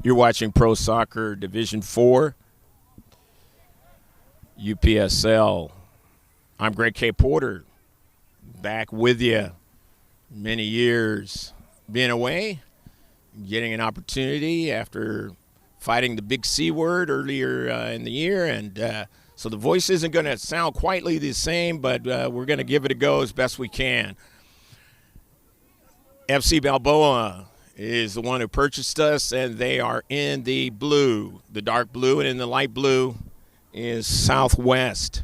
You're watching Pro Soccer Division 4, UPSL. I'm Greg K. Porter, back with you. Many years being away, getting an opportunity after fighting the big C word earlier in the year. And so the voice isn't going to sound quite the same, but we're going to give it a go as best we can. FC Balboa is the one who purchased us, and they are in the blue, the dark blue, and in the light blue is Southwest.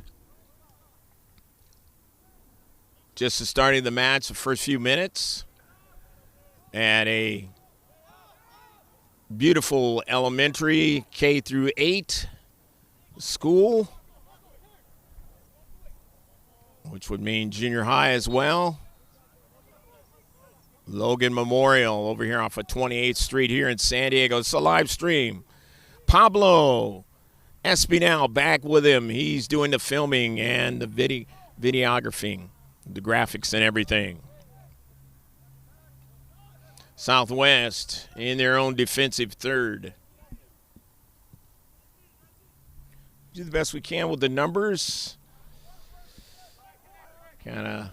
Just starting the match, the first few minutes, at a beautiful elementary K through 8 school, which would mean junior high as well. Logan Memorial over here off of 28th Street here in San Diego. It's a live stream. Pablo Espinal back with him. He's doing the filming and the videography, the graphics and everything. Southwest in their own defensive third. Do the best we can with the numbers. Kind of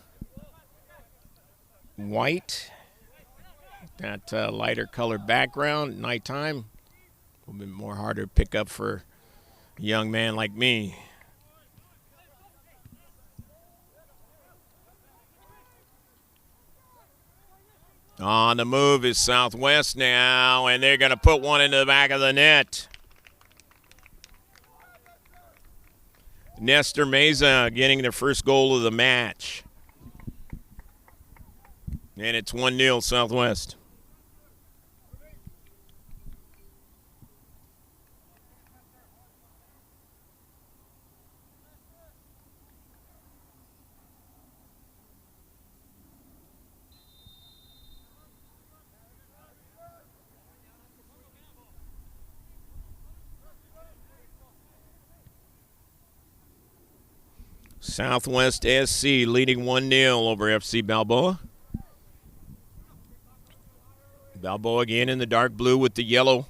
white. That lighter colored background, nighttime. A little bit more harder to pick up for a young man like me. On the move is Southwest now, and they're going to put one into the back of the net. Nestor Meza getting their first goal of the match. And it's 1-0 Southwest. Southwest SC leading 1-0 over FC Balboa. Balboa again in the dark blue with the yellow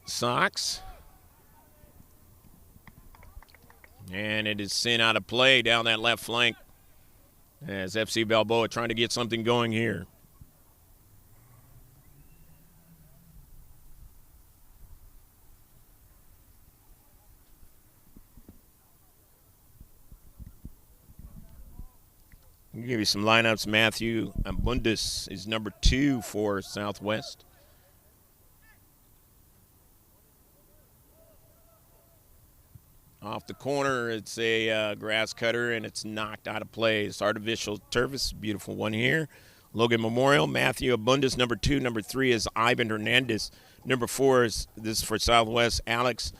socks. And it is sent out of play down that left flank as FC Balboa trying to get something going here. I'll give you some lineups. Matthew Abundis is number 2 for Southwest. Off the corner, it's a grass cutter, and it's knocked out of play. It's artificial turf. It's a beautiful one here. Logan Memorial, Matthew Abundis, number 2. Number 3 is Ivan Hernandez. Number 4 is, this is for Southwest, Alex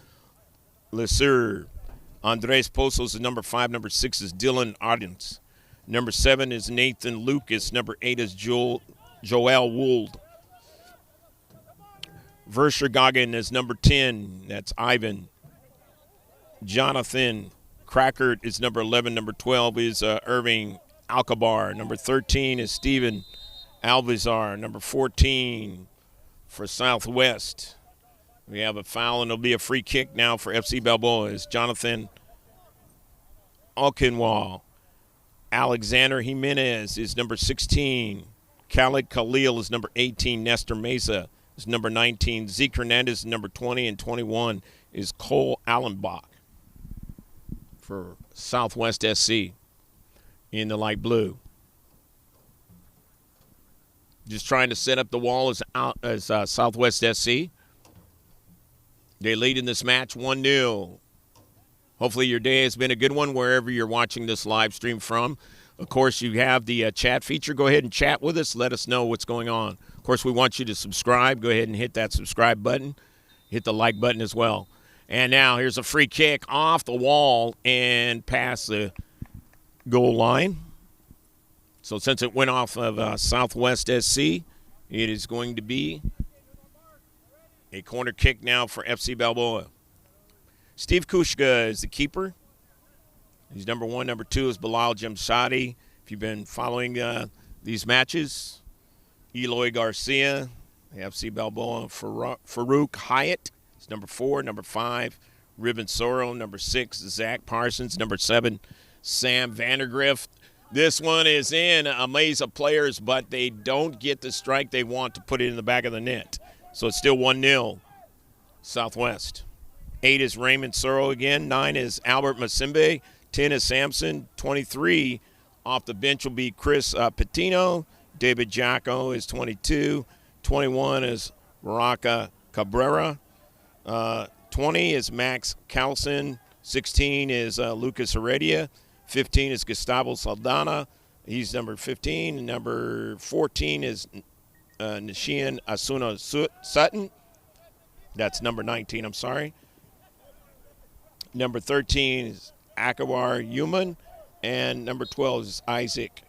Lesur. Andres Pozos is number 5. Number 6 is Dylan Ardens. Number 7 is Nathan Lucas. Number 8 is Joel Wold. Verschergagen is number 10. That's Ivan. Jonathan Crackert is number 11. Number 12 is Irving Alcabar. Number 13 is Steven Alvizar. Number 14 for Southwest. We have a foul, and it'll be a free kick now for FC Balboa. It's Jonathan Alkinwall. Alexander Jimenez is number 16. Khalid Khalil is number 18. Nestor Mesa is number 19. Zeke Hernandez is number 20. And 21 is Cole Allenbach for Southwest SC in the light blue. Just trying to set up the wall as Southwest SC. They lead in this match 1-0. Hopefully your day has been a good one wherever you're watching this live stream from. Of course, you have the chat feature. Go ahead and chat with us. Let us know what's going on. Of course, we want you to subscribe. Go ahead and hit that subscribe button. Hit the like button as well. And now here's a free kick off the wall and past the goal line. So since it went off of Southwest SC, it is going to be a corner kick now for FC Balboa. Steve Kushka is the keeper. He's number 1. Number 2 is Bilal Jamshadi. If you've been following these matches, Eloy Garcia FC Balboa, Farouk Hyatt is number 4. Number 5, Ribbon Sorrow. Number 6, Zach Parsons. Number 7, Sam Vandergrift. This one is in a maze of players, but they don't get the strike they want to put it in the back of the net. So it's still 1-0 Southwest. 8 is Raymond Sorrow again. 9 is Albert Masimbe. 10 is Samson. 23 off the bench will be Chris Patino. David Jacko is 22. 21 is Baraka Cabrera. 20 is Max Carlson. 16 is Lucas Heredia. 15 is Gustavo Saldana. He's number 15. And number 14 is Nishian Asuna Sutton. That's number 19, I'm sorry. Number 13 is Akawar Human. And number 12 is Isaac.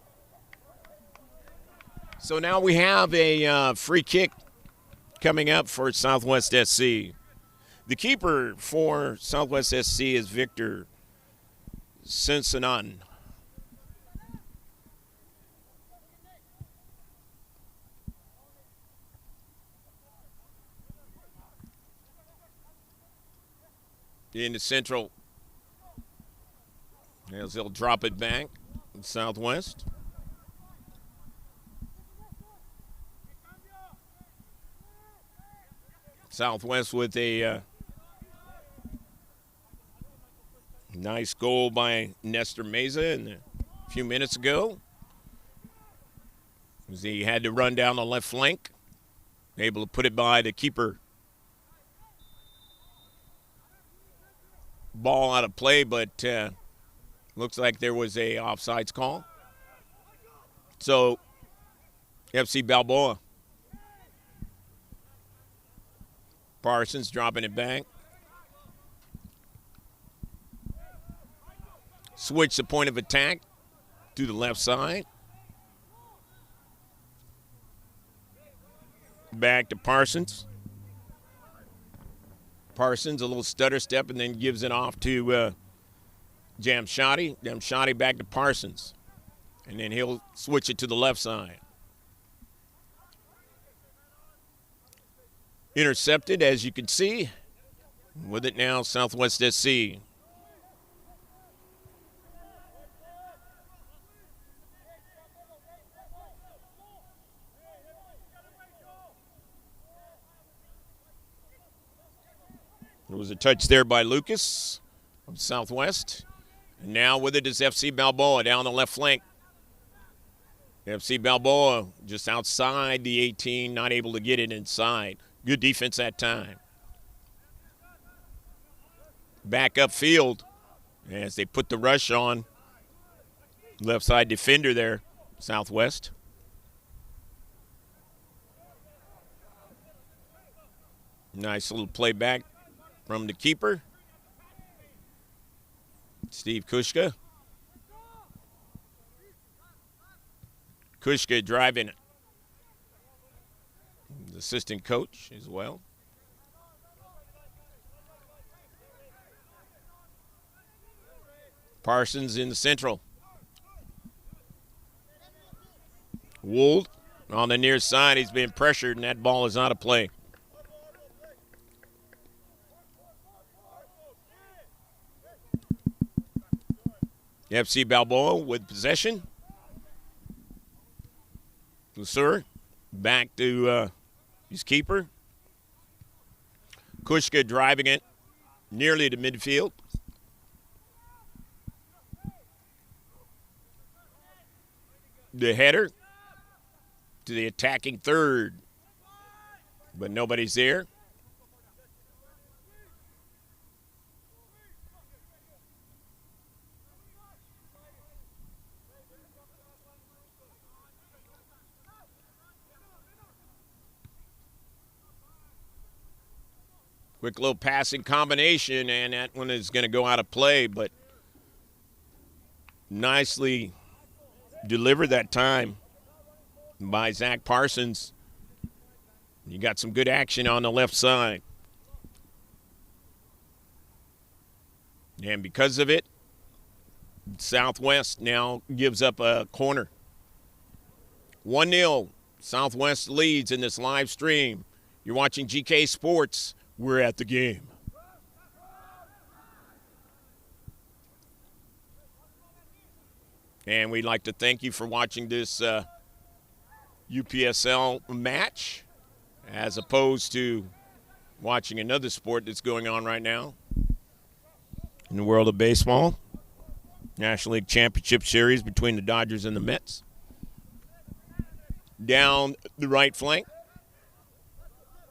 So now we have a free kick coming up for Southwest SC. The keeper for Southwest SC is Victor Sensanon. In the central, as they'll drop it back in Southwest. Southwest with a nice goal by Nestor Meza a few minutes ago. As he had to run down the left flank, able to put it by the keeper. Ball out of play, but looks like there was a offsides call. So, FC Balboa. Parsons dropping it back. Switch the point of attack to the left side. Back to Parsons. Parsons, a little stutter step, and then gives it off to Jamshadi. Jamshadi back to Parsons. And then he'll switch it to the left side. Intercepted, as you can see. With it now, Southwest SC. There was a touch there by Lucas from Southwest. And now with it is FC Balboa down the left flank. FC Balboa just outside the 18, not able to get it inside. Good defense that time. Back upfield as they put the rush on. Left side defender there, Southwest. Nice little play back from the keeper, Steve Kushka. Kushka driving it. The assistant coach as well. Parsons in the central. Wold on the near side. He's being pressured, and that ball is out of play. FC Balboa with possession. Lusur back to his keeper. Kushka driving it nearly to midfield. The header to the attacking third, but nobody's there. Quick little passing combination, and that one is going to go out of play, but nicely delivered that time by Zach Parsons. You got some good action on the left side. And because of it, Southwest now gives up a corner. 1-0 Southwest leads in this live stream. You're watching GK Sports. We're at the game. And we'd like to thank you for watching this UPSL match as opposed to watching another sport that's going on right now in the world of baseball. National League Championship Series between the Dodgers and the Mets. Down the right flank.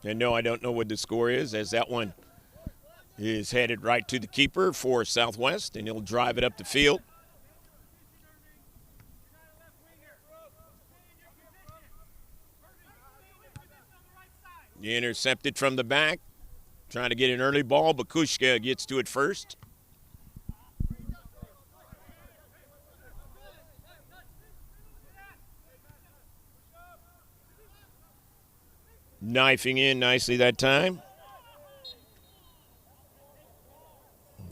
And no, I don't know what the score is, as that one is headed right to the keeper for Southwest, and he'll drive it up the field. Intercepted from the back. Trying to get an early ball, but Kushka gets to it first. Knifing in nicely that time.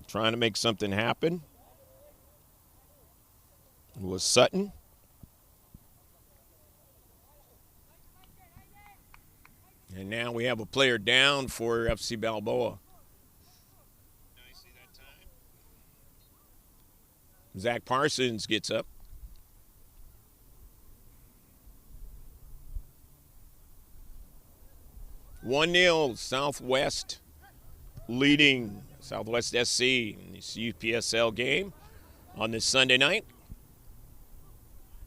Trying to make something happen. It was Sutton. And now we have a player down for FC Balboa. Nicely that time. Zach Parsons gets up. One 0 Southwest leading Southwest SC in this UPSL game on this Sunday night.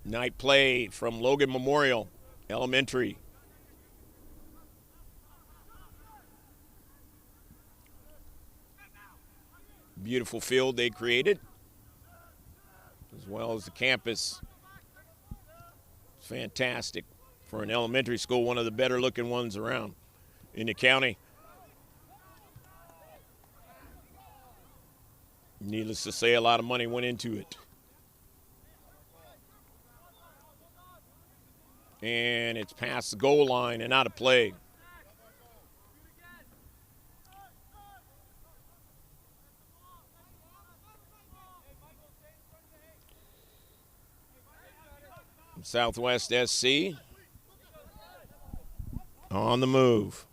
Night play from Logan Memorial Elementary. Beautiful field they created, as well as the campus. It's fantastic for an elementary school, one of the better looking ones around in the county. Needless to say, a lot of money went into it. And it's past the goal line and out of play. Southwest SC on the move.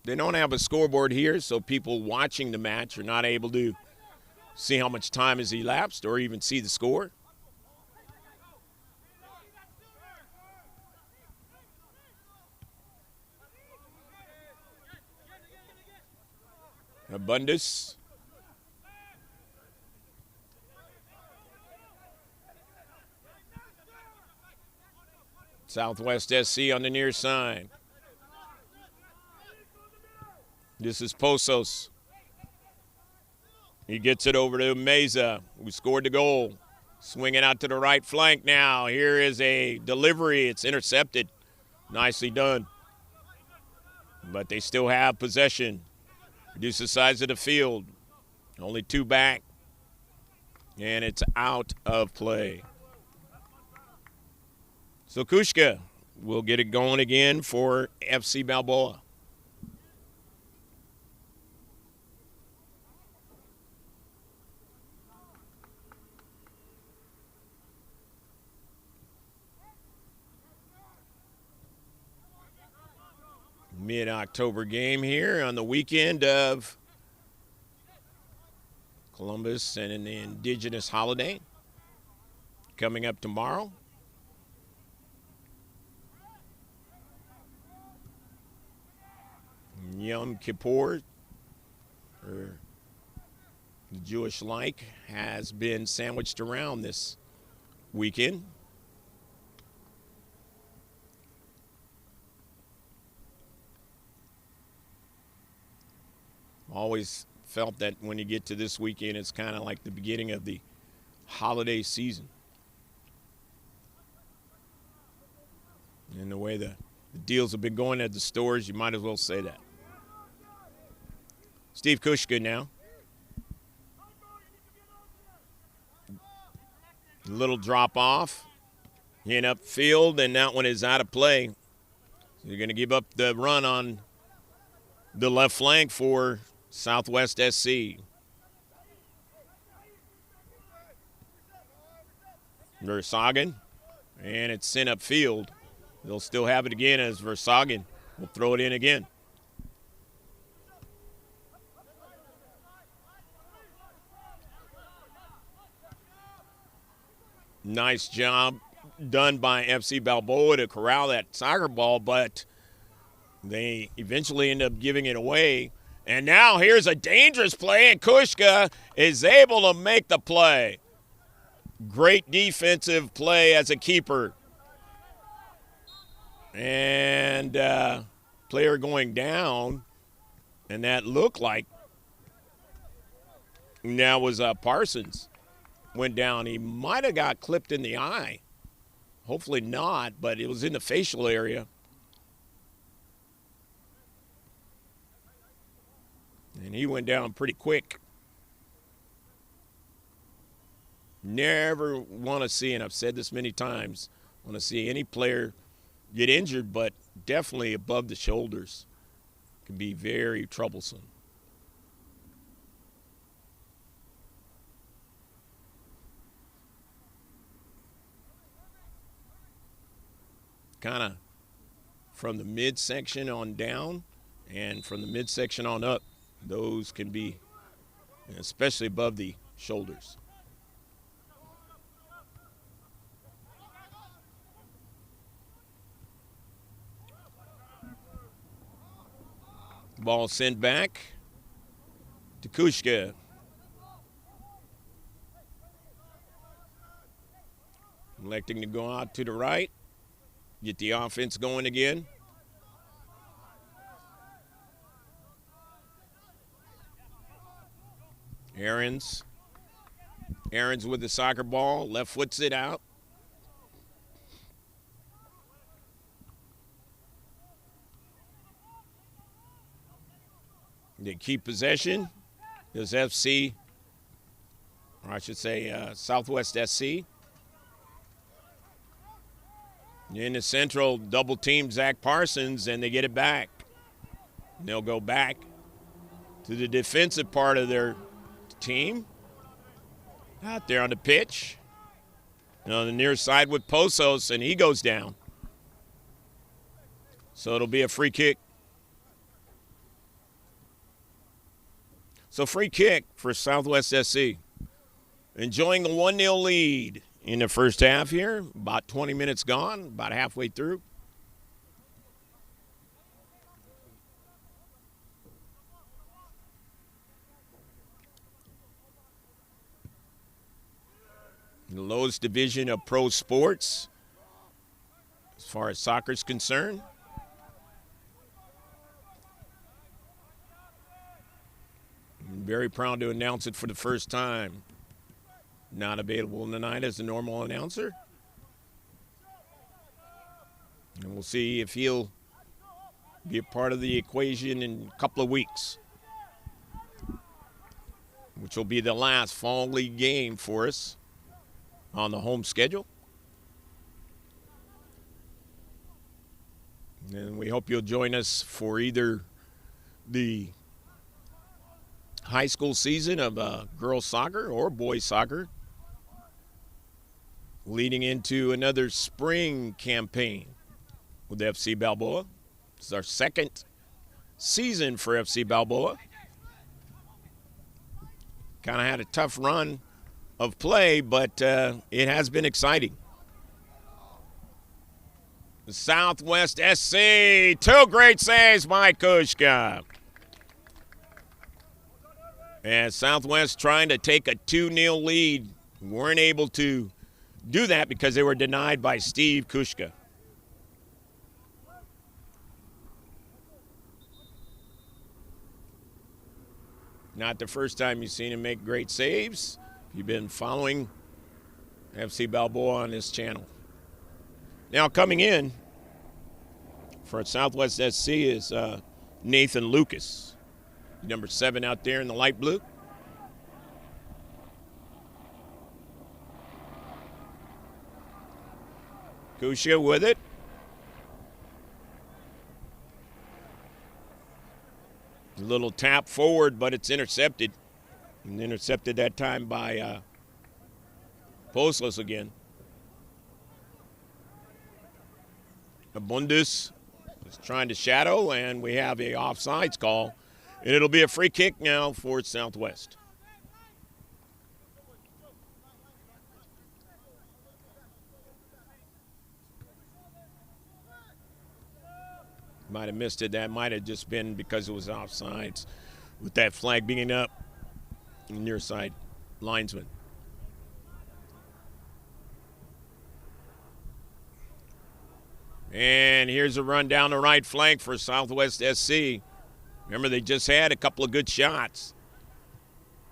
They don't have a scoreboard here, so people watching the match are not able to see how much time has elapsed or even see the score. Abundus. Southwest SC on the near side. This is Pozos. He gets it over to Meza, who scored the goal. Swinging out to the right flank now. Here is a delivery. It's intercepted. Nicely done. But they still have possession. Reduce the size of the field. Only two back. And it's out of play. So Kushka will get it going again for FC Balboa. Mid-October game here on the weekend of Columbus and the Indigenous holiday coming up tomorrow. Yom Kippur, or the Jewish like, has been sandwiched around this weekend. Always felt that when you get to this weekend, it's kind of like the beginning of the holiday season. And the way the deals have been going at the stores, you might as well say that. Steve Kushka now. A little drop off. In upfield, and that one is out of play. So you're going to give up the run on the left flank for Southwest SC. Versagen, and it's sent upfield. They'll still have it again as Versagen will throw it in again. Nice job done by FC Balboa to corral that soccer ball, but they eventually end up giving it away. And now here's a dangerous play, and Kushka is able to make the play. Great defensive play as a keeper. And player going down, and that looked like that was Parsons went down. He might have got clipped in the eye. Hopefully not, but it was in the facial area. And he went down pretty quick. Never want to see, and I've said this many times, want to see any player get injured, but definitely above the shoulders can be very troublesome. Kind of from the midsection on down and from the midsection on up, those can be, especially above the shoulders. Ball sent back to Kushka. Electing to go out to the right. Get the offense going again. Aarons with the soccer ball. Left foots it out. They keep possession. Does FC, or I should say Southwest SC. In the central, double team Zach Parsons, and they get it back. And they'll go back to the defensive part of their team. Out there on the pitch. And on the near side with Posos, and he goes down. So it'll be a free kick. So free kick for Southwest SC. Enjoying the 1-0 lead in the first half here. About 20 minutes gone, about halfway through. The lowest division of pro sports as far as soccer is concerned. I'm very proud to announce it for the first time. Not available tonight as a normal announcer. And we'll see if he'll be a part of the equation in a couple of weeks, which will be the last fall league game for us on the home schedule. And we hope you'll join us for either the high school season of girls soccer or boys soccer, leading into another spring campaign with FC Balboa. This is our second season for FC Balboa. Kind of had a tough run of play, but it has been exciting. The Southwest SC, 2 great saves by Kushka. And Southwest trying to take a 2-0 lead. Weren't able to do that because they were denied by Steve Kushka. Not the first time you've seen him make great saves. You've been following FC Balboa on this channel. Now coming in for Southwest SC is Nathan Lucas, number 7 out there in the light blue. Kushka with it. A little tap forward, but it's intercepted. And intercepted that time by Poslos again. Abundus is trying to shadow, and we have a offsides call. And it'll be a free kick now for Southwest. Might have missed it. That might have just been because it was offsides with that flag being up near side linesman. And here's a run down the right flank for Southwest SC. Remember, they just had a couple of good shots.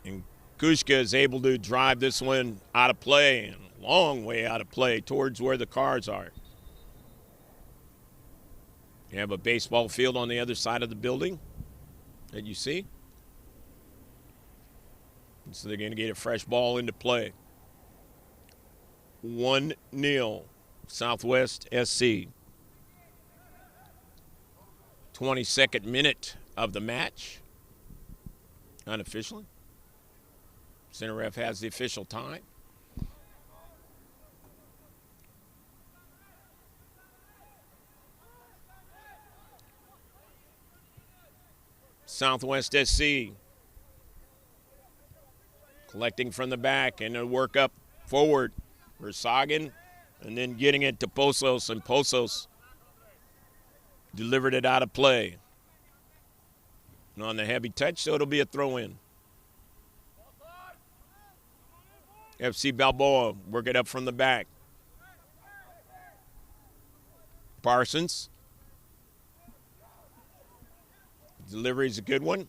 And Kushka is able to drive this one out of play, and a long way out of play towards where the cars are. You have a baseball field on the other side of the building that you see. And so they're going to get a fresh ball into play. 1-0, Southwest SC. 22nd minute of the match, unofficially. Center ref has the official time. Southwest SC collecting from the back and a work up forward for Sagan, and then getting it to Pozos, and Pozos delivered it out of play. And on the heavy touch, so it'll be a throw-in. FC Balboa work it up from the back. Parsons. Delivery's a good one.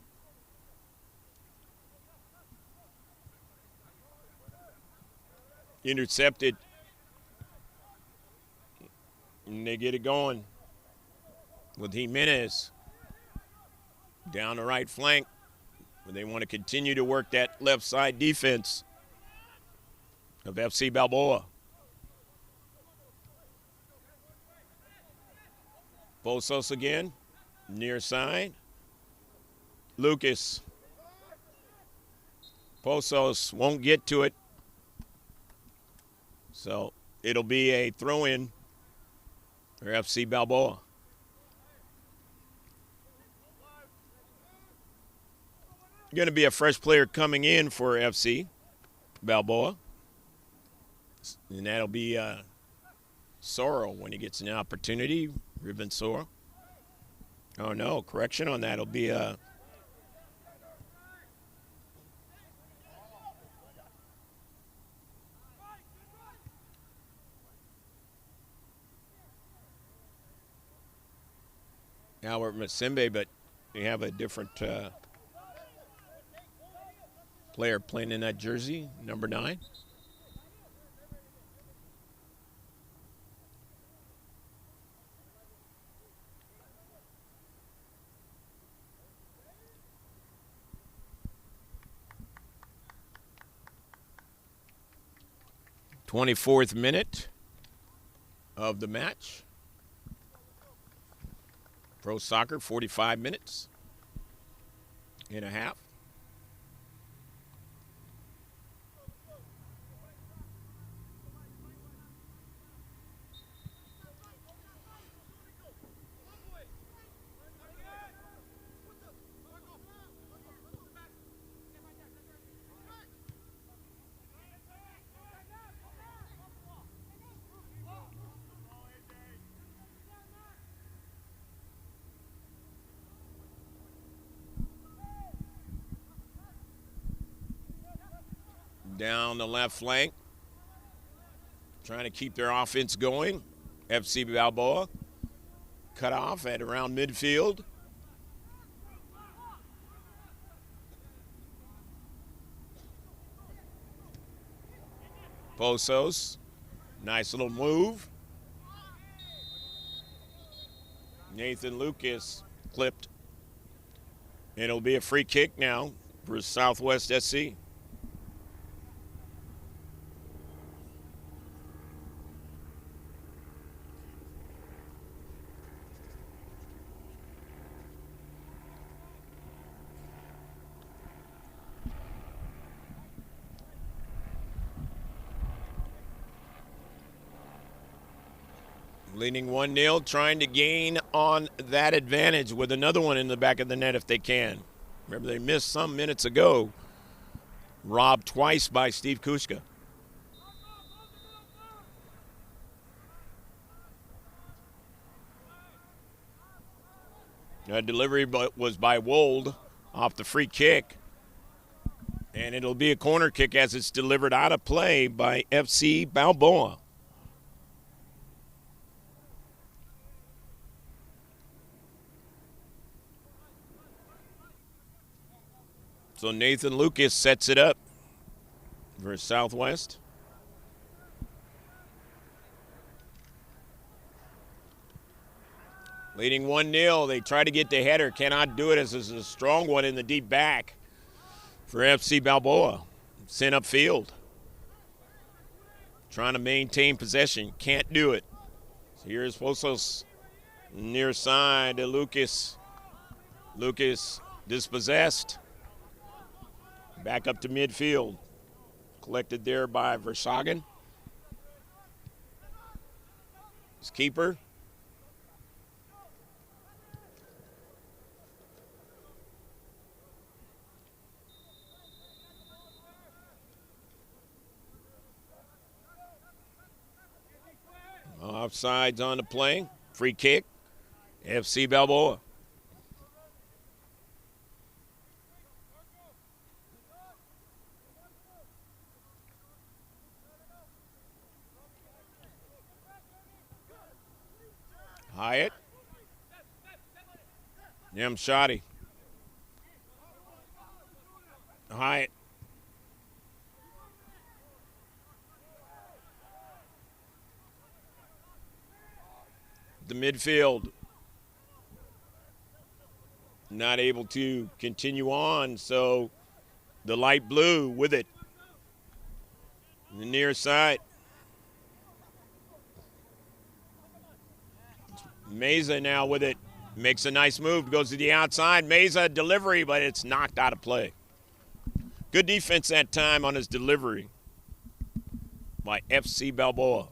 Intercepted. And they get it going with Jimenez down the right flank. They want to continue to work that left side defense of FC Balboa. Pozos again, near side. Lucas. Pozos won't get to it. So it'll be a throw-in for FC Balboa. Going to be a fresh player coming in for FC Balboa. And that'll be Sorrow when he gets an opportunity. Ruben Sorrow. Oh, no. Correction on that. It'll be Albert Masimbe, but we have a different player playing in that jersey, number 9. '24th minute of the match. Pro soccer, 45 minutes and a half. Down the left flank, trying to keep their offense going. FC Balboa cut off at around midfield. Pozos, nice little move. Nathan Lucas clipped. And it'll be a free kick now for Southwest SC. Leading 1-0, trying to gain on that advantage with another one in the back of the net if they can. Remember, they missed some minutes ago. Robbed twice by Steve Kushka. A delivery was by Wold off the free kick. And it'll be a corner kick as it's delivered out of play by FC Balboa. So Nathan Lucas sets it up for Southwest. Leading 1-0. They try to get the header. Cannot do it as it's a strong one in the deep back for FC Balboa. Sent upfield. Trying to maintain possession. Can't do it. So here's Posos near side to Lucas. Lucas dispossessed. Back up to midfield. Collected there by Versagen. His keeper. Offsides on the play. Free kick. FC Balboa. Hyatt. Shadi. Hyatt. The midfield. Not able to continue on, so the light blue with it. The near side. Meza now with it. Makes a nice move. Goes to the outside. Meza delivery, but it's knocked out of play. Good defense that time on his delivery by FC Balboa.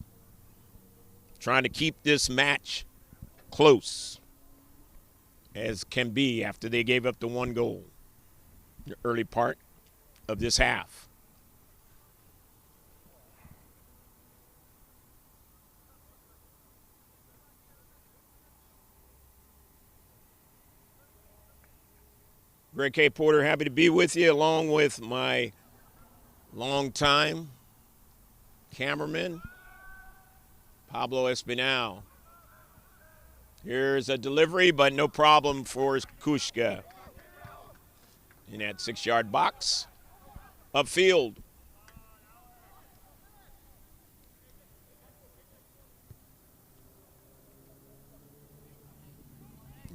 Trying to keep this match close as can be after they gave up the one goal in the early part of this half. Greg K. Porter, happy to be with you, along with my longtime cameraman, Pablo Espinal. Here's a delivery, but no problem for Kushka. In that 6-yard box. Upfield.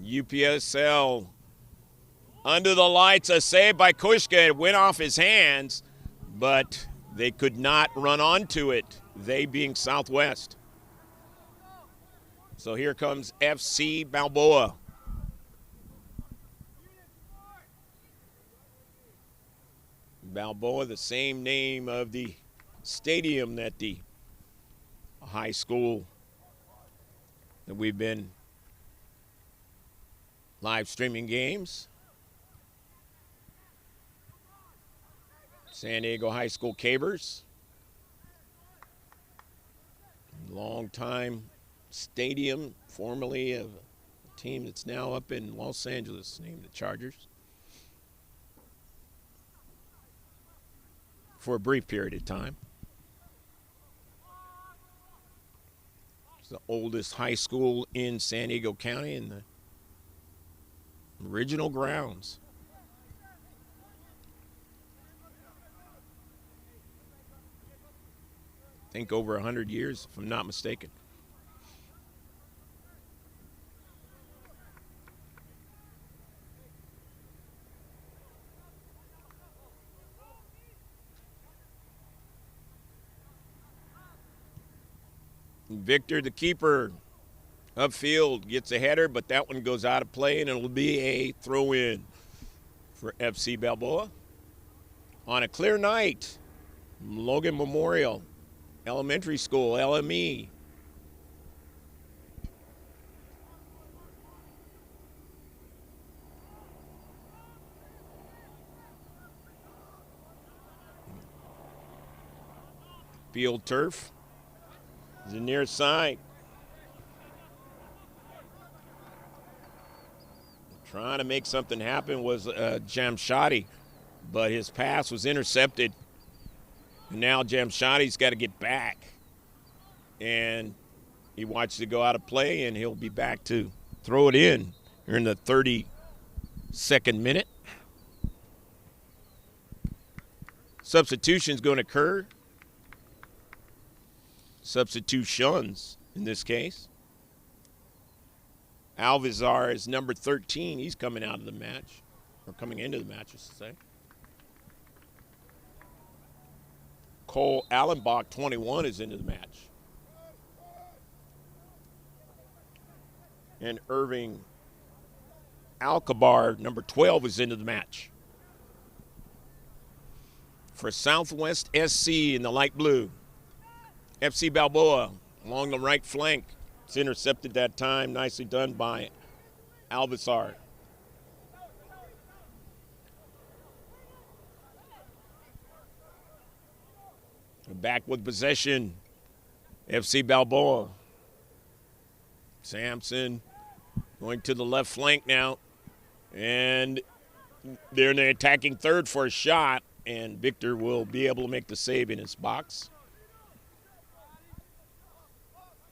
UPSL. Under the lights, a save by Kushka. It went off his hands, but they could not run onto it, they being Southwest. So here comes FC Balboa. Balboa, the same name of the stadium that the high school that we've been live streaming games. San Diego High School Cabers. Long-time stadium, formerly of a team that's now up in Los Angeles, named the Chargers. For a brief period of time. It's the oldest high school in San Diego County in the original grounds. I think over 100 years, if I'm not mistaken. Victor, the keeper, upfield, gets a header, but that one goes out of play, and it'll be a throw-in for FC Balboa. On a clear night, Logan Memorial Elementary School, LME, Field turf. The near side. Trying to make something happen was Jamshadi, but his pass was intercepted. And now Jamshadi's got to get back. And he watched it go out of play, and he'll be back to throw it in here in the 32nd minute. Substitution's going to occur. Substitutions in this case. Alvizar is number 13. He's coming out of the match, or coming into the match, I should say. Cole Allenbach, 21, is into the match. And Irving Alcabar, number 12, is into the match. For Southwest SC in the light blue, FC Balboa along the right flank. It's intercepted that time. Nicely done by Alvizar. Back with possession. FC Balboa. Sampson going to the left flank now. And they're in the attacking third for a shot. And Victor will be able to make the save in his box.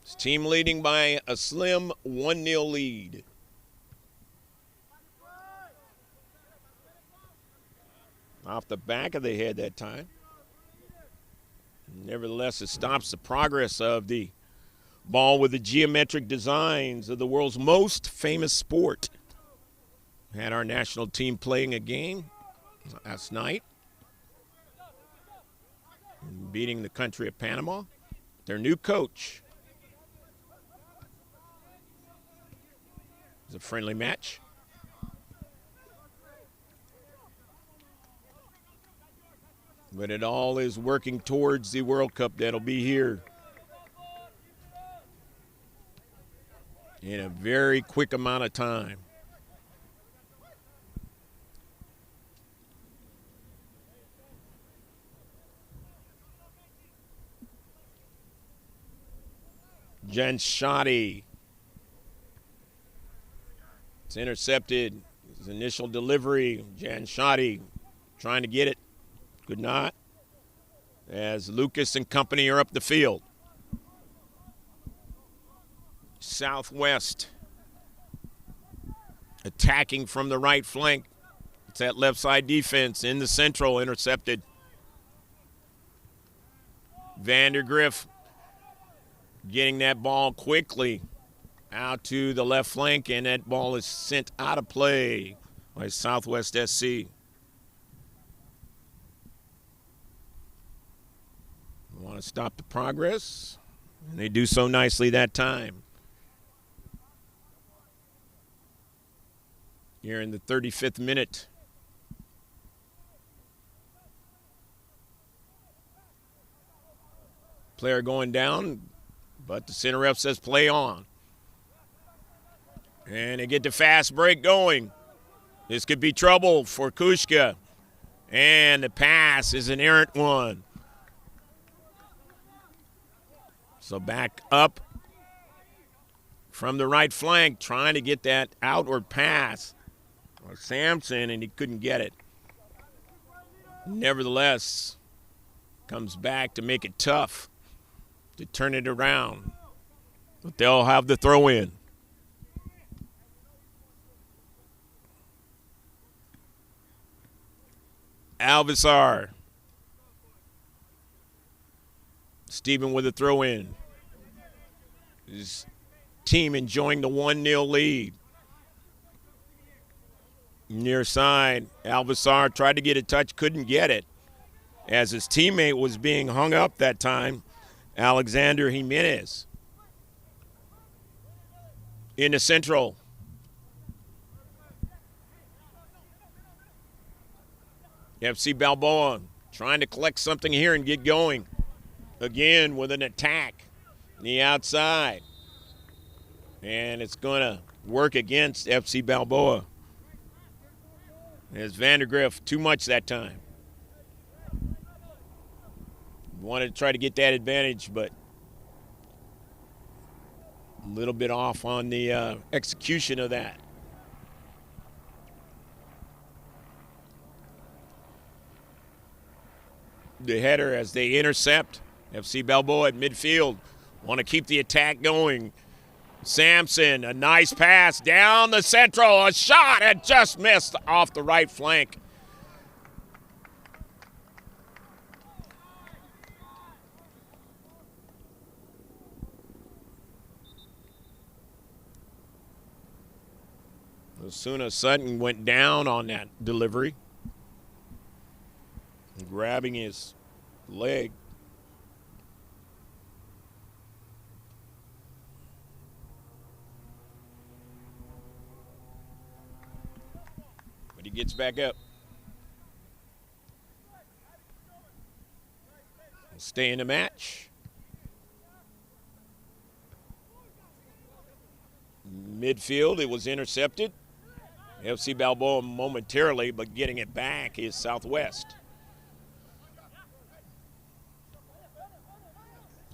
His team leading by a slim 1-0 lead. Off the back of the head that time. Nevertheless, it stops the progress of the ball with the geometric designs of the world's most famous sport. We had our national team playing a game last night, beating the country of Panama. Their new coach. It was a friendly match. But it all is working towards the World Cup that'll be here in a very quick amount of time. Janshadi. It's intercepted. His initial delivery. Janshadi trying to get it. Could not. As Lucas and company are up the field. Southwest attacking from the right flank. It's that left side defense in the central, intercepted. Vandergriff getting that ball quickly out to the left flank, and that ball is sent out of play by Southwest SC. Want to stop the progress, and they do so nicely that time. Here in the 35th minute. Player going down, but the center ref says play on. And they get the fast break going. This could be trouble for Kushka. And the pass is an errant one. So back up from the right flank, trying to get that outward pass. Sampson, and he couldn't get it. Nevertheless, comes back to make it tough to turn it around. But they'll have the throw in. Alvizar. Stephen with a throw in. His team enjoying the 1-0 lead. Near side, Alvizar tried to get a touch, couldn't get it. As his teammate was being hung up that time, Alexander Jimenez. In the central. FC Balboa trying to collect something here and get going. Again with an attack on the outside. And it's going to work against FC Balboa. As Vandergriff, too much that time. Wanted to try to get that advantage, but a little bit off on the execution of that. The header as they intercept. FC Balboa at midfield. Want to keep the attack going. Sampson, a nice pass down the central. A shot and just missed off the right flank. As soon as Sutton went down on that delivery, grabbing his leg. But he gets back up. Stay in the match. Midfield, it was intercepted. FC Balboa momentarily, but getting it back is Southwest.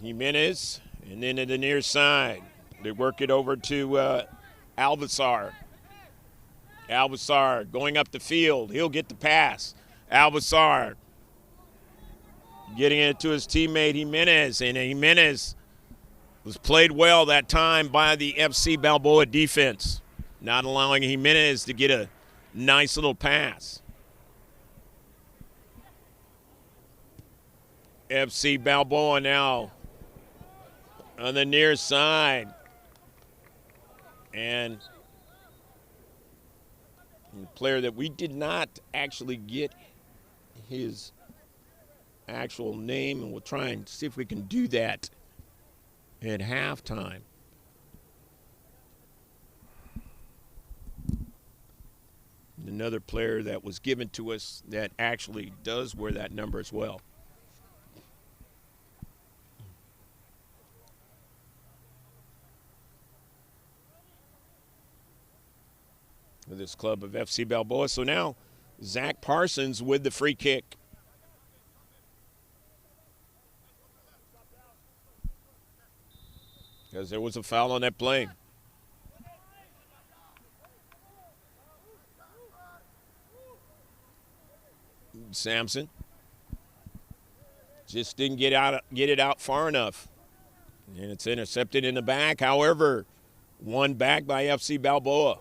Jimenez, and then to the near side. They work it over to Alvasar. Alvasar going up the field. He'll get the pass. Alvasar getting it to his teammate Jimenez, and Jimenez was played well that time by the FC Balboa defense, not allowing Jimenez to get a nice little pass. FC Balboa now on the near side. And a player that we did not actually get his actual name, and we'll try and see if we can do that at halftime. Another player that was given to us that actually does wear that number as well. With this club of FC Balboa. So now Zach Parsons with the free kick. Because there was a foul on that play. Sampson just didn't get it out far enough. And it's intercepted in the back. However, won back by FC Balboa.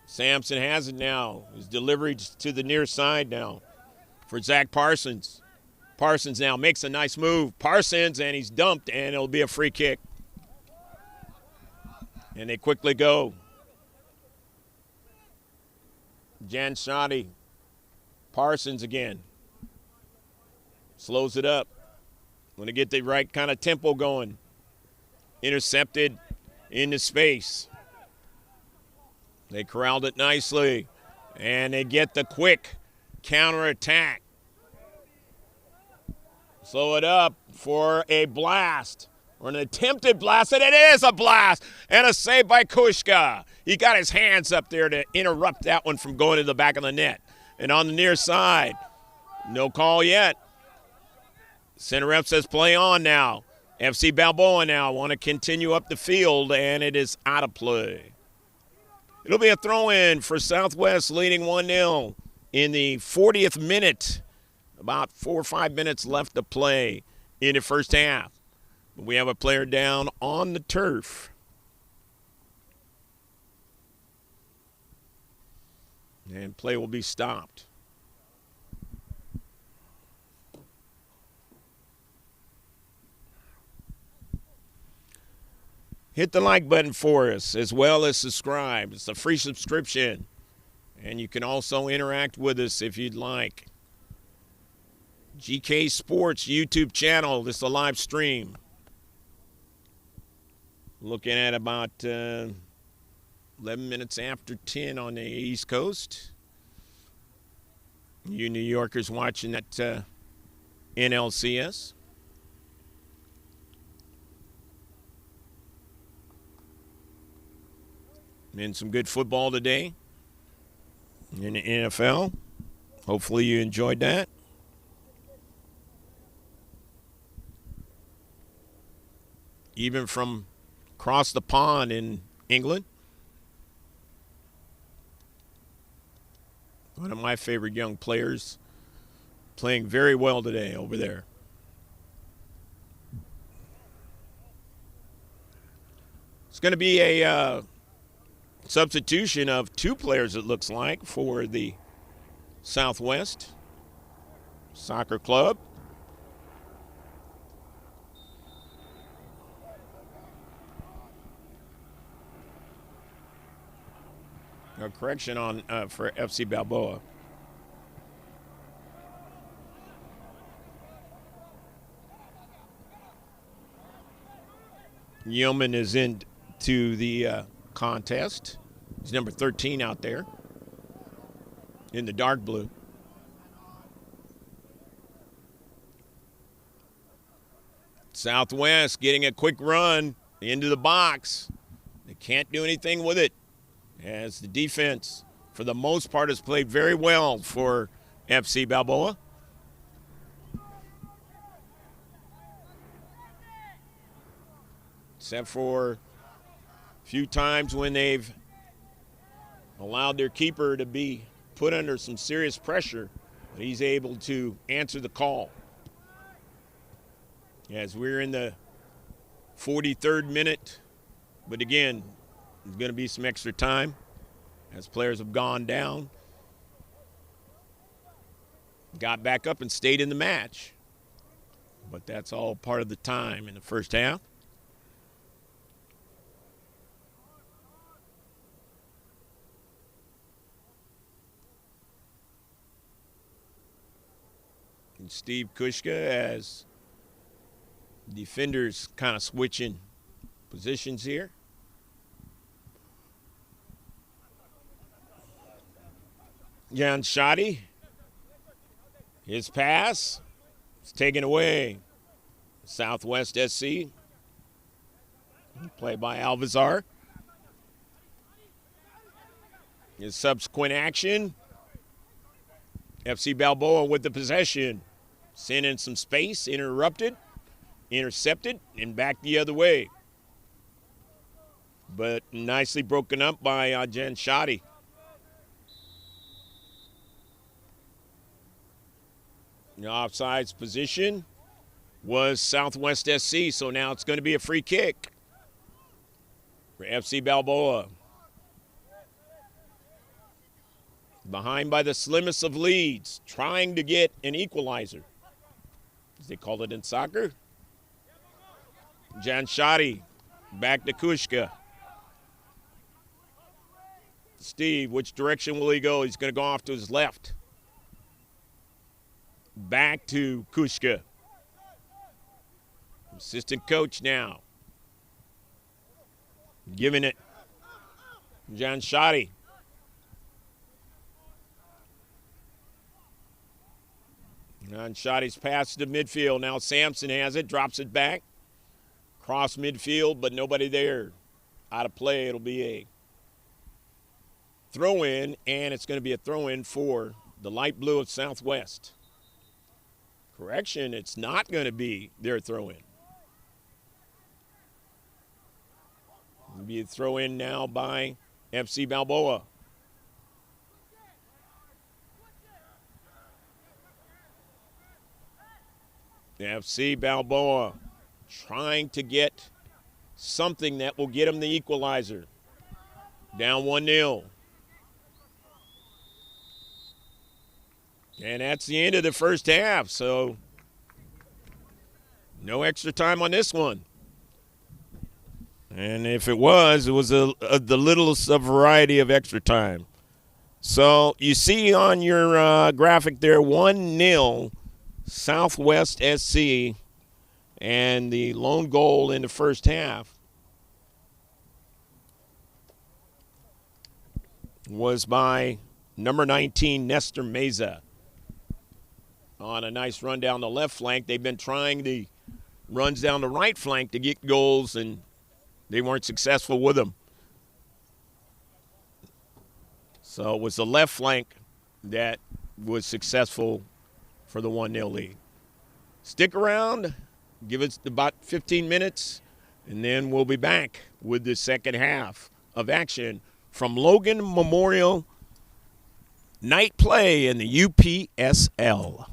Sampson has it now. His delivery to the near side now for Zach Parsons. Parsons now makes a nice move. Parsons, and he's dumped, and it'll be a free kick. And they quickly go. Jan Shoddy. Parsons again. Slows it up. Want to get the right kind of tempo going. Intercepted into space. They corralled it nicely. And they get the quick counterattack. Slow it up for a blast. Or an attempted blast, and it is a blast. And a save by Kushka. He got his hands up there to interrupt that one from going to the back of the net. And on the near side, no call yet. Center ref says play on now. FC Balboa now want to continue up the field, and it is out of play. It'll be a throw-in for Southwest, leading 1-0 in the 40th minute. About 4 or 5 minutes left to play in the first half. But we have a player down on the turf. And play will be stopped. Hit the like button for us, as well as subscribe. It's a free subscription. And you can also interact with us if you'd like. GK Sports YouTube channel. This is a live stream. Looking at about 11 minutes after 10 on the East Coast. You New Yorkers watching that NLCS. And some good football today in the NFL. Hopefully you enjoyed that. even from across the pond in England. One of my favorite young players, playing very well today over there. It's going to be a substitution of two players, it looks like, for the Southwest Soccer Club. A correction on for FC Balboa. Yeoman is into the contest. He's number 13 out there in the dark blue. Southwest getting a quick run into the box. They can't do anything with it, as the defense, for the most part, has played very well for FC Balboa. Except for a few times when they've allowed their keeper to be put under some serious pressure, he's able to answer the call. As we're in the 43rd minute, but again, there's going to be some extra time as players have gone down, got back up and stayed in the match. But that's all part of the time in the first half. And Steve Kushka, as defenders kind of switching positions here. Jan Shoddy, his pass is taken away. Southwest SC, played by Alvazar. His subsequent action, FC Balboa with the possession. Sent in some space, intercepted, and back the other way. But nicely broken up by Jan Shoddy. The offsides position was Southwest SC, so now it's going to be a free kick for FC Balboa. Behind by the slimmest of leads, trying to get an equalizer, as they call it in soccer. Jan Shoddy, back to Kushka. Steve, which direction will he go? He's going to go off to his left. Back to Kushka. Assistant coach now. Giving it. Jan Shoddy. Jan Shoddy's pass to midfield. Now Sampson has it, drops it back. Cross midfield, but nobody there. Out of play, it'll be a throw-in, and it's going to be a throw-in for the light blue of Southwest. Correction, it's not going to be their throw-in. It'll be a throw-in now by FC Balboa. FC Balboa trying to get something that will get them the equalizer. Down 1-0. And that's the end of the first half, so no extra time on this one. And if it was the littlest of variety of extra time. So you see on your graphic there, 1-0 Southwest SC, and the lone goal in the first half was by number 19, Nestor Meza. On a nice run down the left flank. They've been trying the runs down the right flank to get goals, and they weren't successful with them. So it was the left flank that was successful for the 1-0 lead. Stick around. Give us about 15 minutes. And then we'll be back with the second half of action from Logan Memorial Night Play in the UPSL.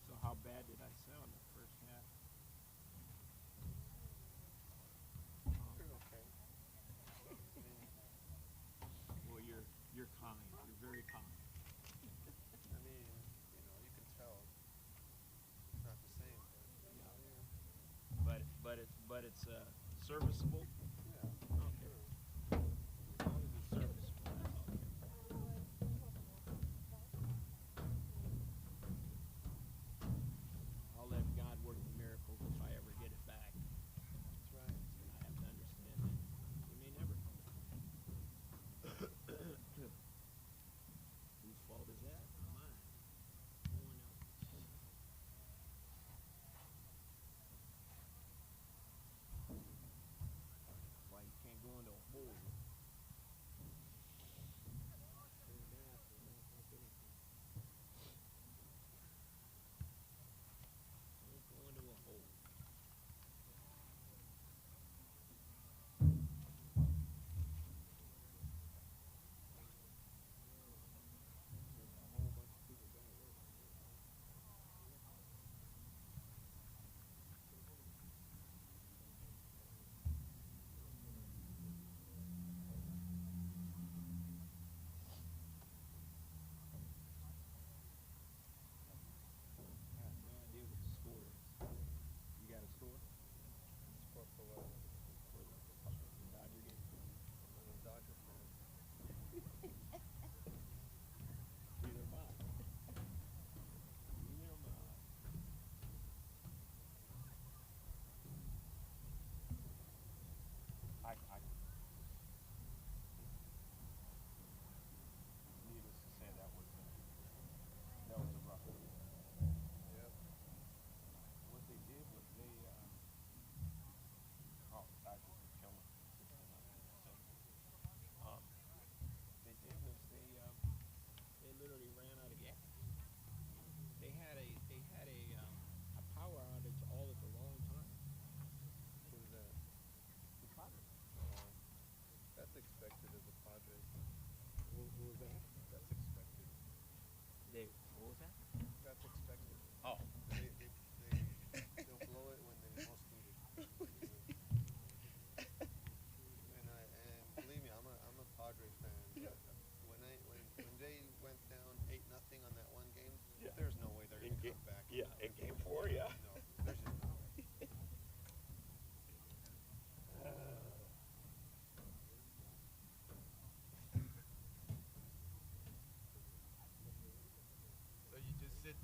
So how bad did I sound the first half? Well, you're kind. You're very kind. But it's serviceable. Okay. As long as it's serviceable, that's all. I'll let God work the miracles if I ever get it back. I have to understand that. We may never come back. Whose fault is that? Mine. No one else's.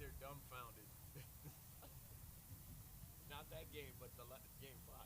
there dumbfounded. Not that game, but the game 5.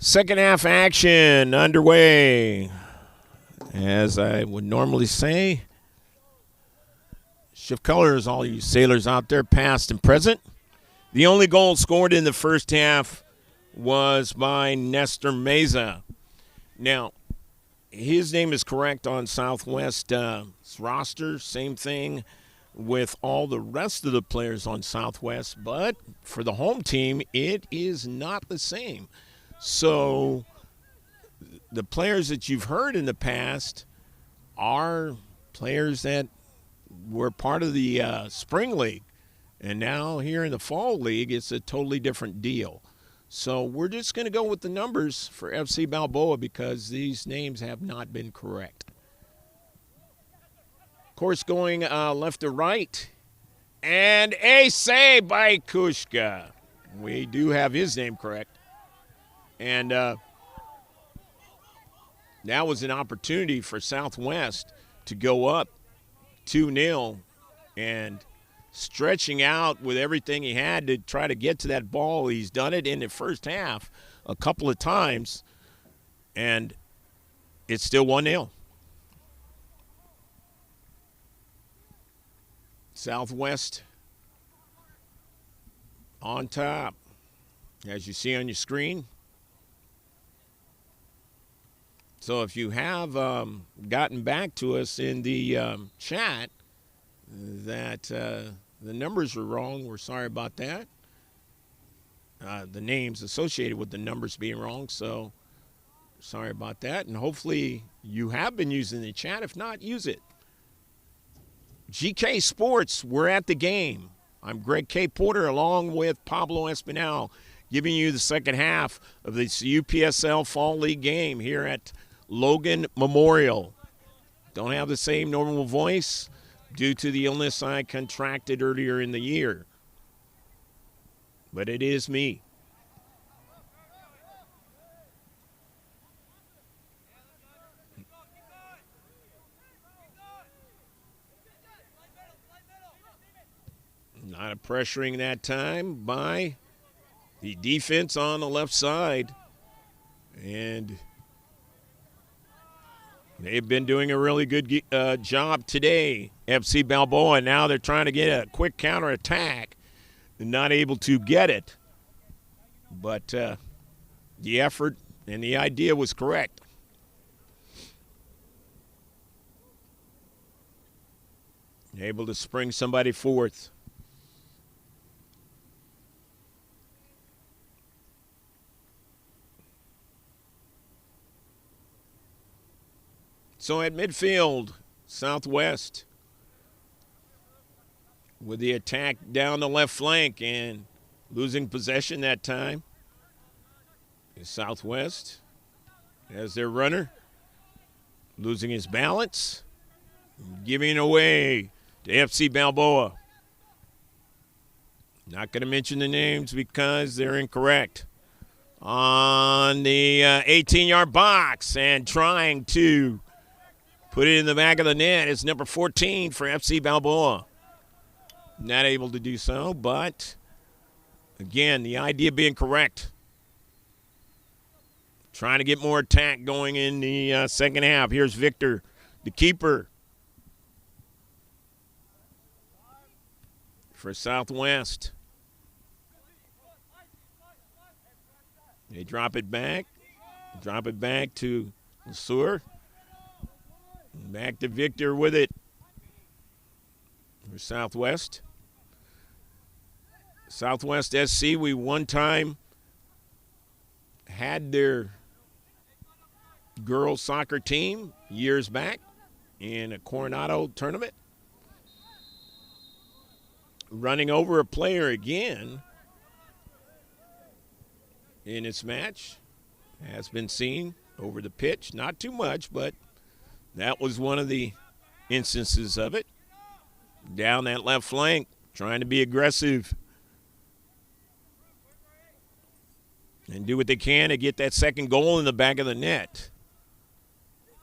Second half action underway. As I would normally say, shift colors, all you sailors out there, past and present. The only goal scored in the first half was by Nestor Meza. Now, his name is correct on Southwest's roster. Same thing with all the rest of the players on Southwest. But for the home team, it is not the same. So the players that you've heard in the past are players that were part of the spring league. And now here in the fall league, it's a totally different deal. So we're just going to go with the numbers for FC Balboa because these names have not been correct. Of course, going left to right. And a save by Kushka. We do have his name correct. And that was an opportunity for Southwest to go up 2-0 and stretching out with everything he had to try to get to that ball. He's done it in the first half a couple of times, and it's still 1-0. Southwest on top, as you see on your screen. So if you have gotten back to us in the chat that the numbers were wrong, we're sorry about that. The names associated with the numbers being wrong, so sorry about that. And hopefully you have been using the chat. If not, use it. GK Sports, we're at the game. I'm Greg K. Porter along with Pablo Espinal, giving you the second half of this UPSL Fall League game here at Logan Memorial. Don't have the same normal voice due to the illness I contracted earlier in the year. But it is me. Not a pressuring that time by the defense on the left side. And they've been doing a really good job today, FC Balboa. Now they're trying to get a quick counterattack and not able to get it. But the effort and the idea was correct. Able to spring somebody forth. So at midfield, Southwest with the attack down the left flank and losing possession that time. Southwest as their runner, losing his balance, giving away to FC Balboa. Not going to mention the names because they're incorrect. On the 18-yard box and trying to put it in the back of the net is number 14 for FC Balboa. Not able to do so, but again, the idea being correct. Trying to get more attack going in the second half. Here's Victor, the keeper for Southwest. They drop it back to LeSueur. Back to Victor with it for Southwest. Southwest SC, we one time had their girls soccer team years back in a Coronado tournament. Running over a player again in its match has been seen over the pitch. Not too much, but that was one of the instances of it. Down that left flank, trying to be aggressive and do what they can to get that second goal in the back of the net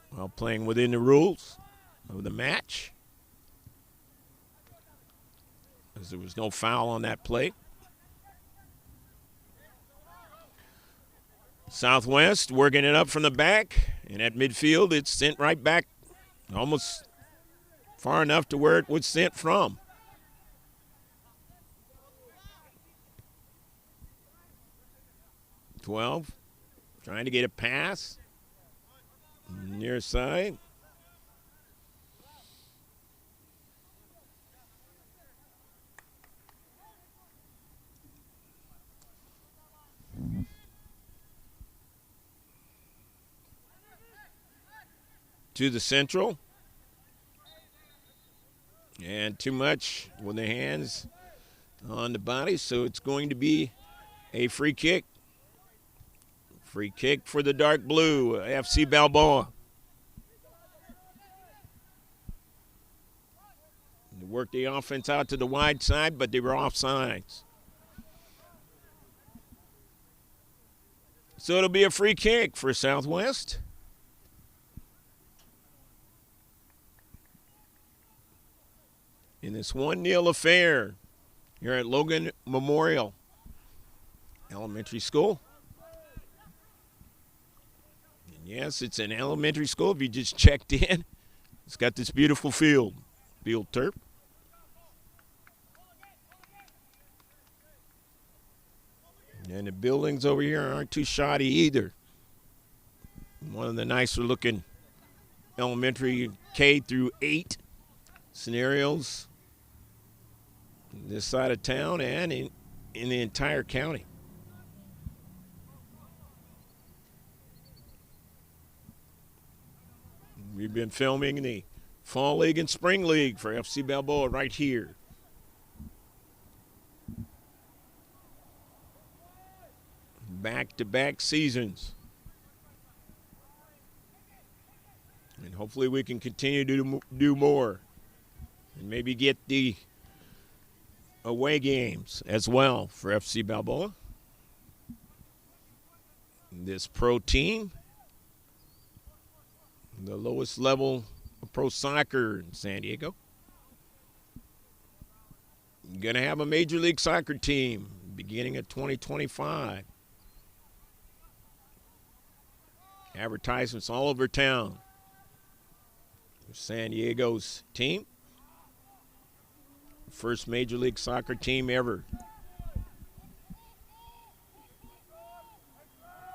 while playing within the rules of the match, as there was no foul on that play. Southwest working it up from the back, and at midfield it's sent right back almost far enough to where it was sent from. .12, trying to get a pass. Near side. To the central. And too much with the hands on the body, so it's going to be a free kick. Free kick for the dark blue, FC Balboa. They worked the offense out to the wide side, but they were offsides. So it'll be a free kick for Southwest. In this 1-0 affair here at Logan Memorial Elementary School. And yes, it's an elementary school. If you just checked in, it's got this beautiful field turf. And the buildings over here aren't too shoddy either. One of the nicer looking elementary K through 8 scenarios this side of town and in the entire county. We've been filming the Fall League and Spring League for FC Balboa right here. Back-to-back seasons. And hopefully we can continue to do more and maybe get the away games as well for FC Balboa. This pro team, the lowest level of pro soccer in San Diego. Going to have a Major League Soccer team beginning of 2025. Advertisements all over town. San Diego's team. First Major League Soccer team ever.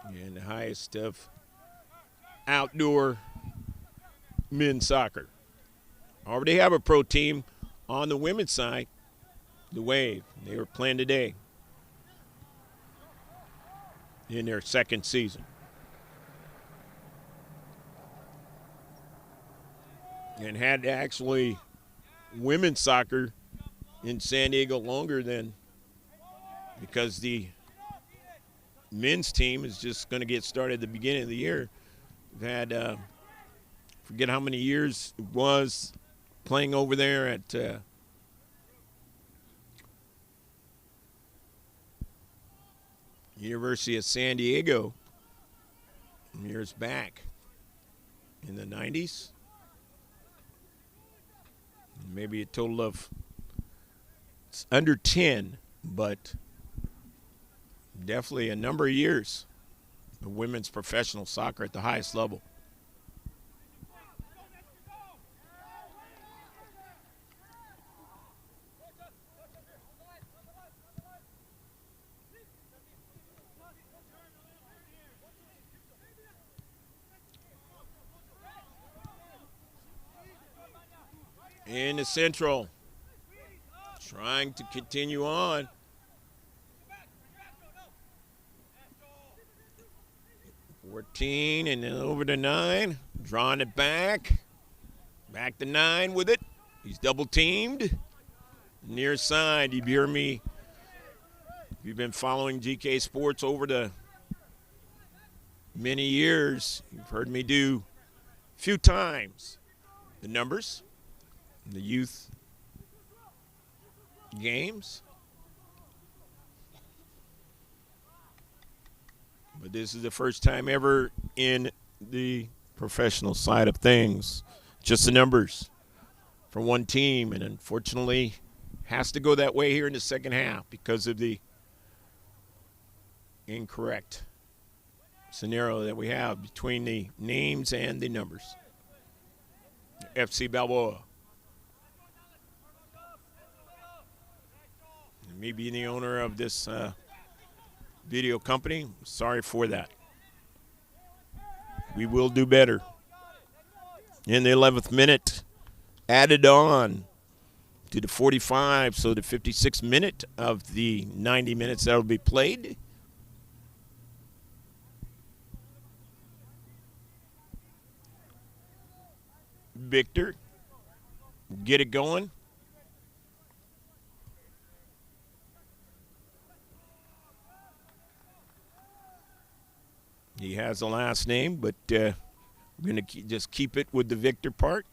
And the highest of outdoor men's soccer. Already have a pro team on the women's side, the Wave. They were playing today in their second season. And had actually women's soccer in San Diego longer than, because the men's team is just going to get started at the beginning of the year. We've had, forget how many years it was playing over there at University of San Diego years back in the 90s. Maybe a total of it's under 10, but definitely a number of years of women's professional soccer at the highest level. In the central, trying to continue on. $14 and then over to 9, drawing it back to 9 with it. He's double teamed. Near side, you hear me. If you've been following GK Sports over the many years, you've heard me do a few times the numbers. The youth games. But this is the first time ever in the professional side of things. Just the numbers for one team, and unfortunately has to go that way here in the second half because of the incorrect scenario that we have between the names and the numbers. FC Balboa. And me being the owner of this video company, sorry for that. We will do better. In the 11th minute, added on to the 45, so the 56th minute of the 90 minutes that will be played. Victor, get it going. He has the last name, but we're going to just keep it with the Victor part.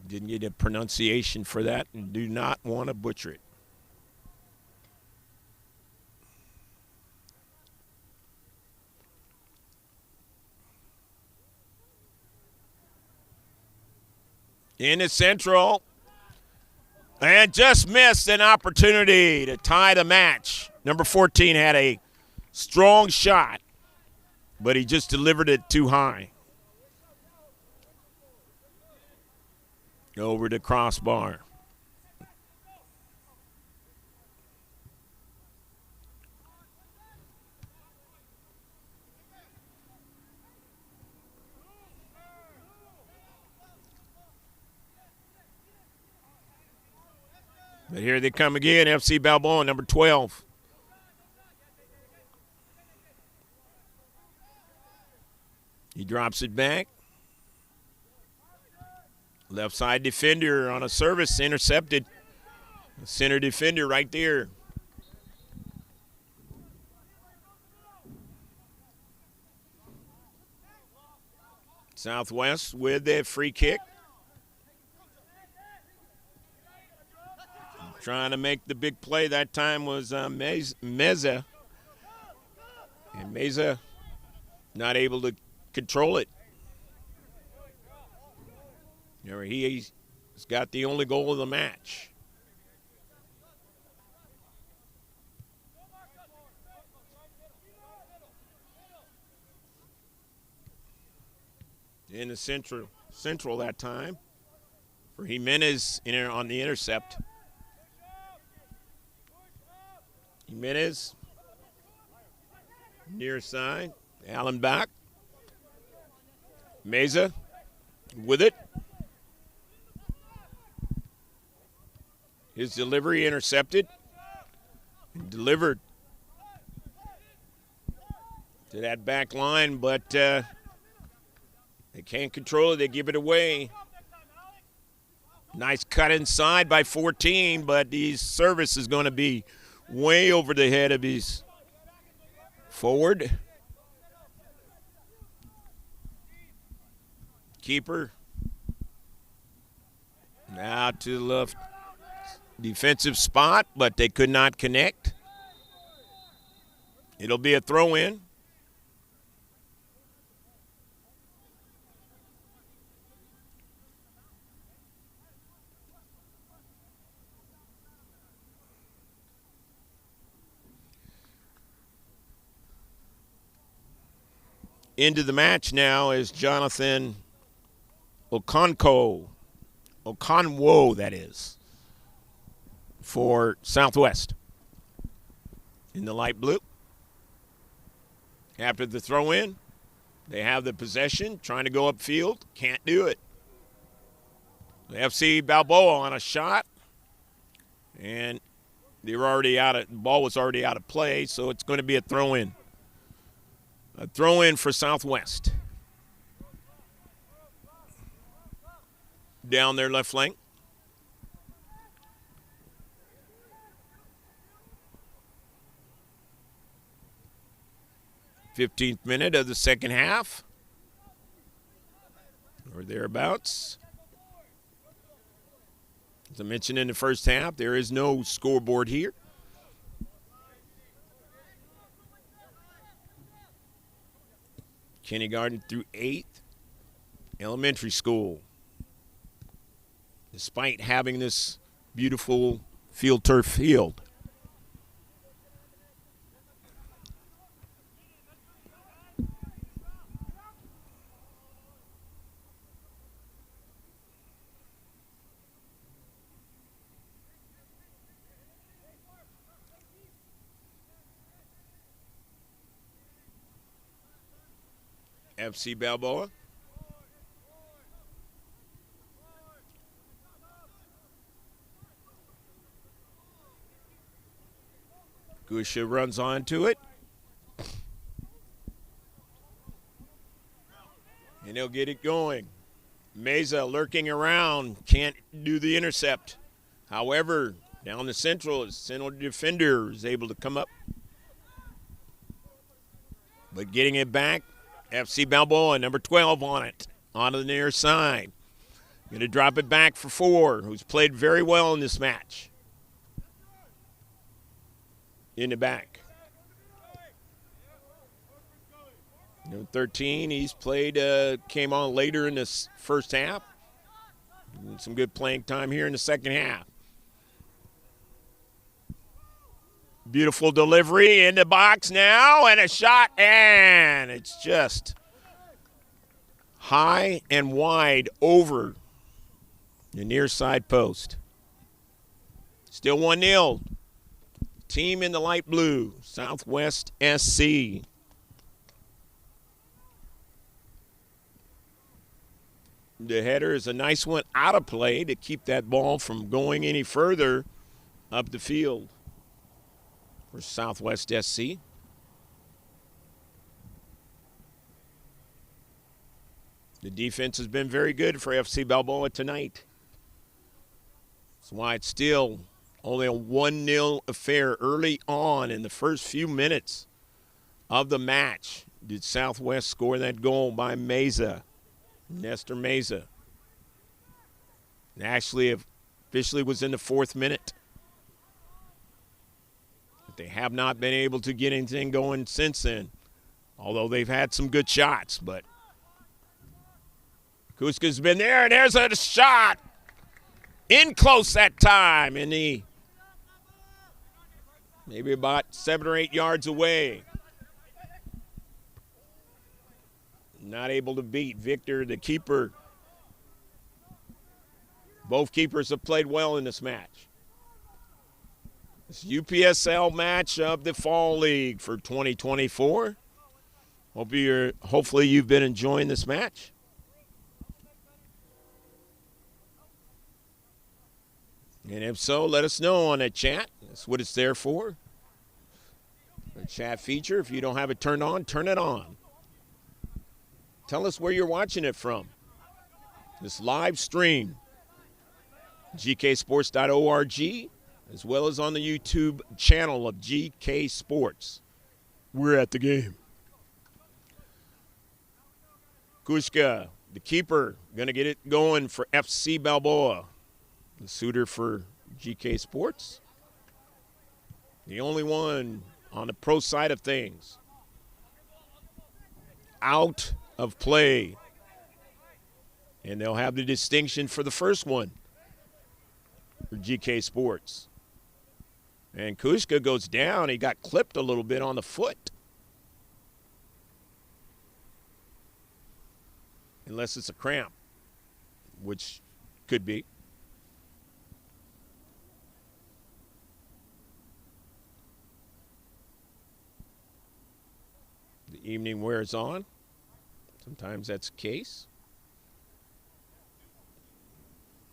Didn't get a pronunciation for that and do not want to butcher it. In the central, and just missed an opportunity to tie the match. Number 14 had a strong shot, but he just delivered it too high. Over the crossbar. But here they come again, FC Balboa, number 12. He drops it back. Left side defender on a service, intercepted. Center defender right there. Southwest with the free kick. Trying to make the big play that time was Meza. And Meza not able to control it. He's got the only goal of the match. In the central that time for Jimenez on the intercept. Jimenez, near side, Allen back. Meza with it. His delivery intercepted. Delivered to that back line, but they can't control it. They give it away. Nice cut inside by 14, but his service is going to be way over the head of his forward. Keeper. Now to the left defensive spot, but they could not connect. It'll be a throw-in. Into the match now is Jonathan Okonkwo, that is, for Southwest in the light blue. After the throw-in, they have the possession, trying to go upfield, can't do it. The FC Balboa on a shot, and they were already the ball was already out of play, so it's going to be a throw-in. A throw-in for Southwest. Down their left flank. '15th minute of the second half, or thereabouts. As I mentioned in the first half, there is no scoreboard here. Kindergarten through 8th elementary school. Despite having this beautiful field turf field. FC Balboa. Gusha runs onto it. And he'll get it going. Meza lurking around, can't do the intercept. However, down the central, his central defender is able to come up. But getting it back, FC Balboa, number 12 on it, onto the near side. Going to drop it back for 4, who's played very well in this match. In the back. Number 13, he's played, came on later in this first half. Some good playing time here in the second half. Beautiful delivery in the box now, and a shot, and it's just high and wide over the near side post. Still 1-0. Team in the light blue, Southwest SC. The header is a nice one out of play to keep that ball from going any further up the field for Southwest SC. The defense has been very good for FC Balboa tonight. That's why it's still only a 1-0 affair early on in the first few minutes of the match. Did Southwest score that goal by Meza? Nestor Meza. And actually, officially was in the 4th minute. But they have not been able to get anything going since then, although they've had some good shots. But Kuska's been there, and there's a shot. In close that time, in the maybe about 7 or 8 yards away. Not able to beat Victor, the keeper. Both keepers have played well in this match. This UPSL match of the Fall League for 2024. Hopefully you've been enjoying this match. And if so, let us know on that chat. That's what it's there for. The chat feature. If you don't have it turned on, turn it on. Tell us where you're watching it from. This live stream, gksports.org, as well as on the YouTube channel of GK Sports. We're at the game. Kushka, the keeper, going to get it going for FC Balboa. The suitor for GK Sports. The only one on the pro side of things. Out of play. And they'll have the distinction for the first one for GK Sports. And Kushka goes down. He got clipped a little bit on the foot. Unless it's a cramp, which could be. The evening wears on. Sometimes that's the case.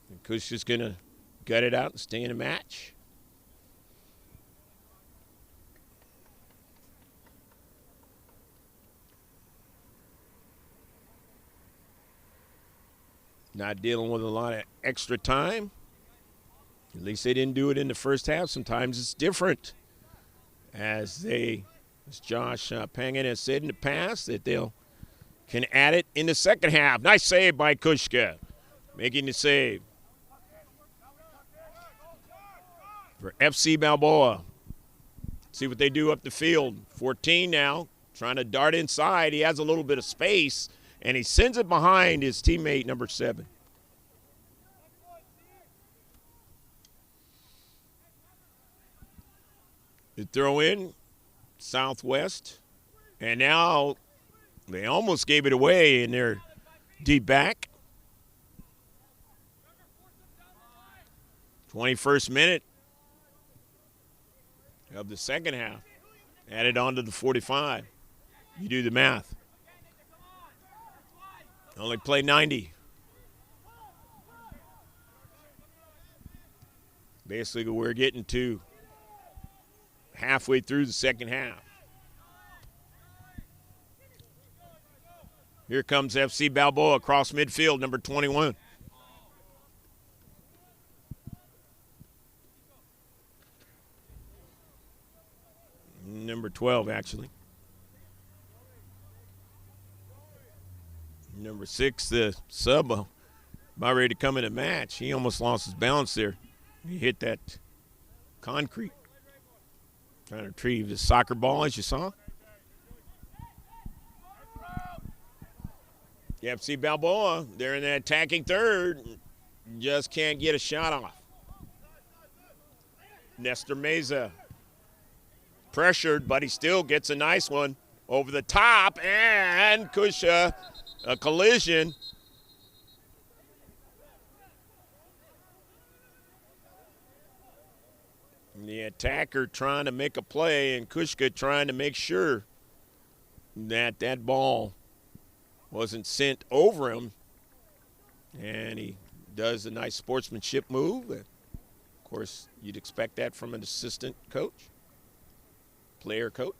And Kushka's going to gut it out and stay in a match. Not dealing with a lot of extra time. At least they didn't do it in the first half. Sometimes it's different. As Josh Pangan has said in the past, that they'll can add it in the second half. Nice save by Kushka, making the save for FC Balboa. See what they do up the field. 14 now, trying to dart inside. He has a little bit of space, and he sends it behind his teammate, number 7. The throw in, Southwest, and now they almost gave it away in their deep back. 21st minute of the second half. Added on to the 45. You do the math. Only played 90. Basically, we're getting to halfway through the second half. Here comes FC Balboa across midfield, number 21. Number 12, actually. Number 6, the sub, about ready to come in a match. He almost lost his balance there. He hit that concrete. Trying to retrieve the soccer ball, as you saw. FC Balboa, they're in the attacking third. Just can't get a shot off. Nestor Meza pressured, but he still gets a nice one over the top. And Kusha, a collision. The attacker trying to make a play, and Kushka trying to make sure that that ball wasn't sent over him. And he does a nice sportsmanship move. Of course, you'd expect that from an assistant coach, player coach.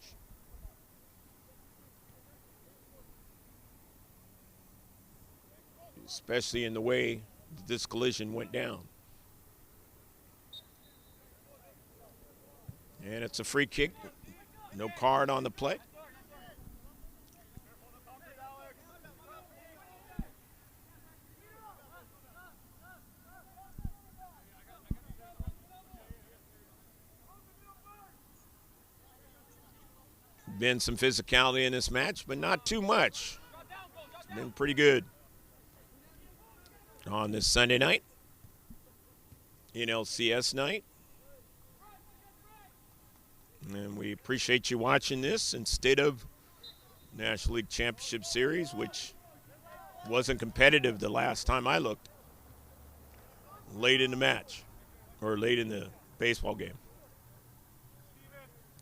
Especially in the way this collision went down. And it's a free kick. No card on the play. Been some physicality in this match, but not too much. It's been pretty good on this Sunday night, NLCS night. And we appreciate you watching this instead of National League Championship Series, which wasn't competitive the last time I looked, late in the match or late in the baseball game.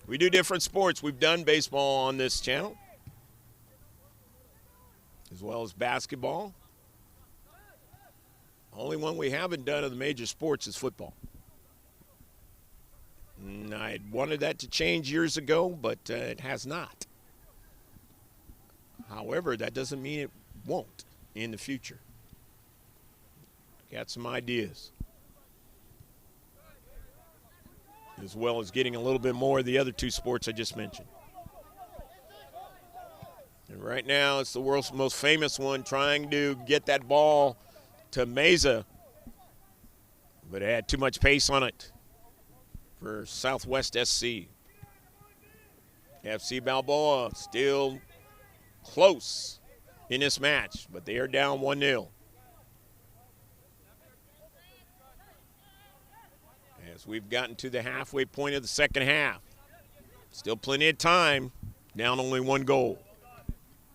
We do different sports. We've done baseball on this channel, as well as basketball. Only one we haven't done of the major sports is football. And I wanted that to change years ago, but it has not. However, that doesn't mean it won't in the future. Got some ideas. As well as getting a little bit more of the other two sports I just mentioned. And right now, it's the world's most famous one, trying to get that ball to Meza. But it had too much pace on it for Southwest SC. FC Balboa still close in this match, but they are down 1-0. As we've gotten to the halfway point of the second half. Still plenty of time, down only one goal.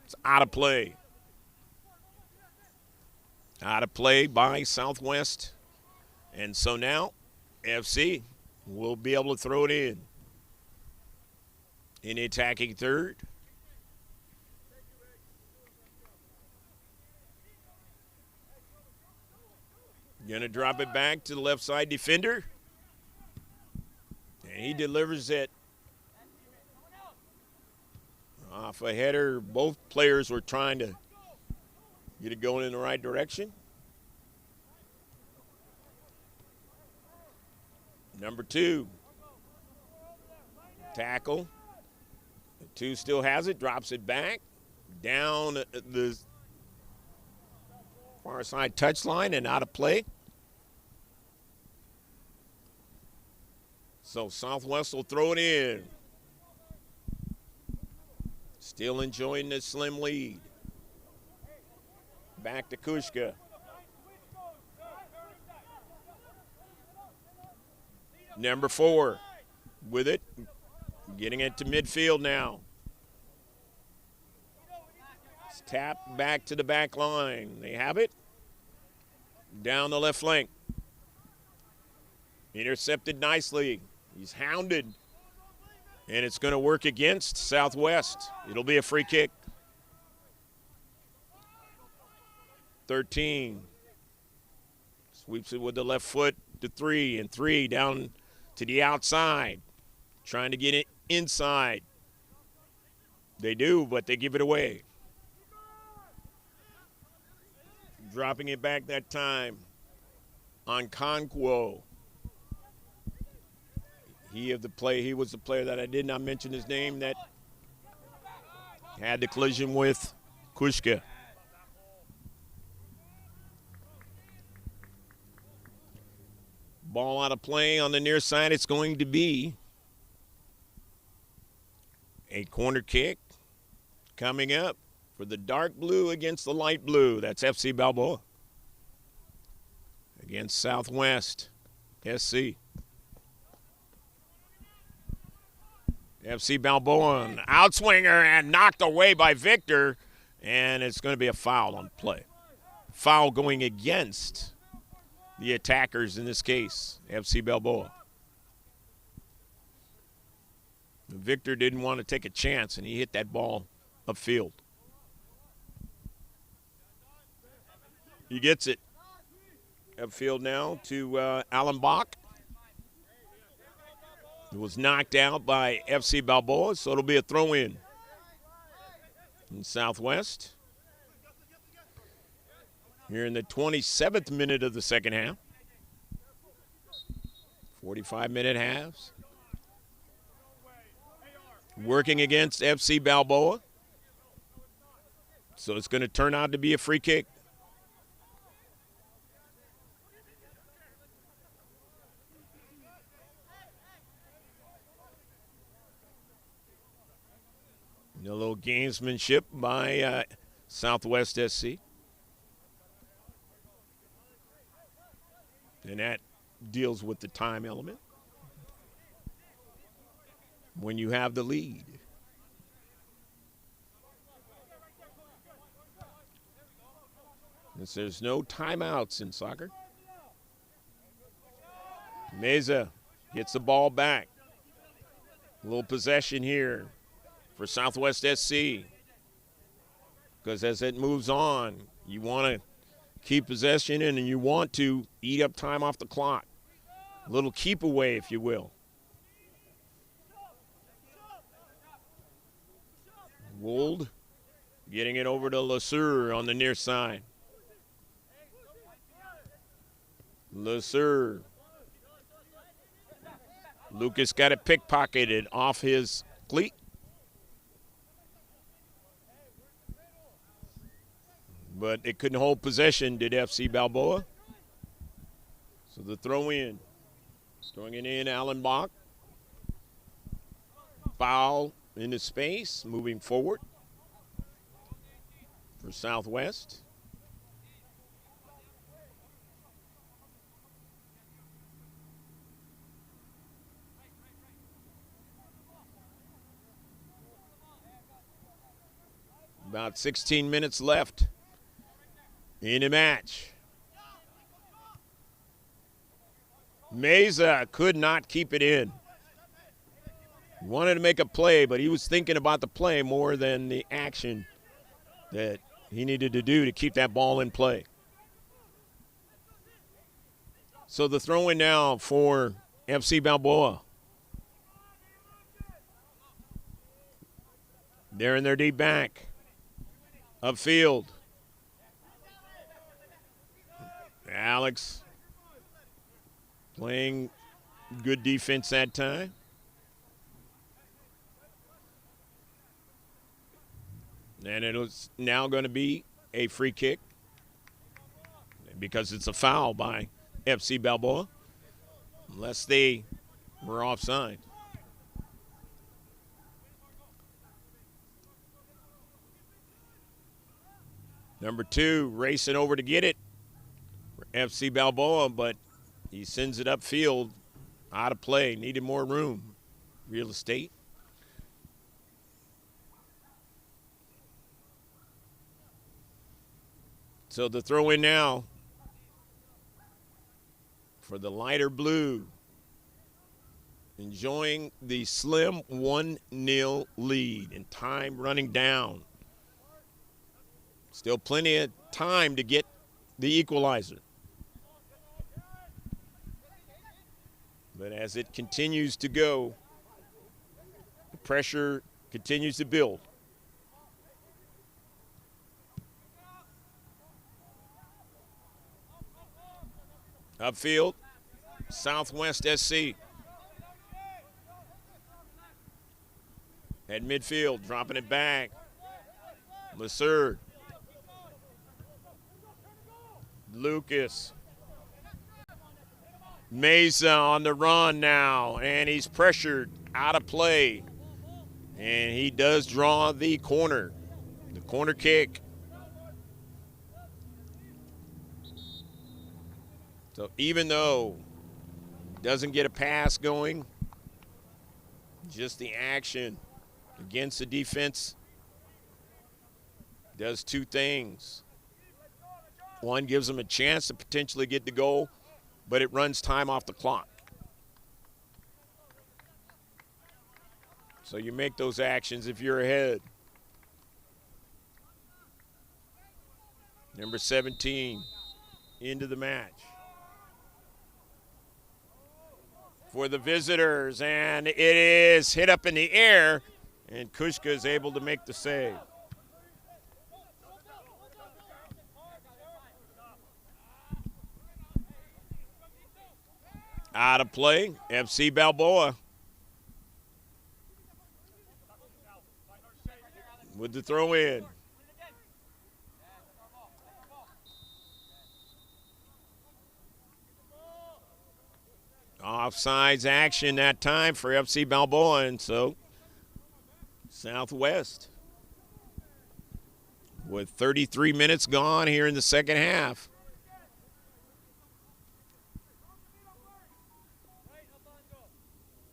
It's out of play. Out of play by Southwest. And so now FC will be able to throw it in the attacking third. Going to drop it back to the left side defender. And he delivers it off a header. Both players were trying to get it going in the right direction. Number 2. Tackle. The 2 still has it, drops it back. Down the far side touchline and out of play. So Southwest will throw it in. Still enjoying the slim lead. Back to Kushka. Number 4 with it. Getting it to midfield now. It's tapped back to the back line. They have it. Down the left flank. Intercepted nicely. He's hounded. And it's going to work against Southwest. It'll be a free kick. 13. Sweeps it with the left foot to 3, and 3 down to the outside. Trying to get it inside. They do, but they give it away. Dropping it back that time on Conquo. He was the player that I did not mention his name that had the collision with Kushka. Ball out of play on the near side. It's going to be a corner kick coming up for the dark blue against the light blue. That's FC Balboa against Southwest SC. FC Balboa, an outswinger and knocked away by Victor, and it's going to be a foul on play. Foul going against the attackers in this case, FC Balboa. Victor didn't want to take a chance, and he hit that ball upfield. He gets it upfield now to Alan Bach. It was knocked out by FC Balboa, so it'll be a throw-in in Southwest. Here in the 27th minute of the second half. 45-minute halves. Working against FC Balboa. So it's going to turn out to be a free kick. A little gamesmanship by Southwest SC. And that deals with the time element when you have the lead. Since there's no timeouts in soccer. Meza gets the ball back. A little possession here for Southwest SC. Because as it moves on, you want to keep possession in and you want to eat up time off the clock. A little keep away, if you will. Wold getting it over to LeSueur on the near side. LeSueur. Lucas got it pickpocketed off his cleat. But it couldn't hold possession, did FC Balboa. So the throw in. Throwing it in, Alan Bach. Foul into space, moving forward for Southwest. About 16 minutes left in the match. Meza could not keep it in. He wanted to make a play, but he was thinking about the play more than the action that he needed to do to keep that ball in play. So the throw in now for FC Balboa. They're in their deep back. Upfield. Alex playing good defense that time. And it was now going to be a free kick because it's a foul by FC Balboa, unless they were offside. Number 2 racing over to get it for FC Balboa, but he sends it upfield, out of play, needed more room. Real estate. So the throw in now for the lighter blue. Enjoying the slim 1-0 lead and time running down. Still plenty of time to get the equalizer. But as it continues to go, the pressure continues to build. Upfield, Southwest SC. At midfield, dropping it back. Lassard. Lucas. Mesa on the run now, and he's pressured out of play. And he does draw the corner kick. So even though doesn't get a pass going, just the action against the defense does two things. One, gives them a chance to potentially get the goal, but it runs time off the clock. So you make those actions if you're ahead. Number 17 into the match for the visitors, and it is hit up in the air, and Kushka is able to make the save. Out of play, FC Balboa with the throw in. Offsides action that time for FC Balboa, and so Southwest with 33 minutes gone here in the second half.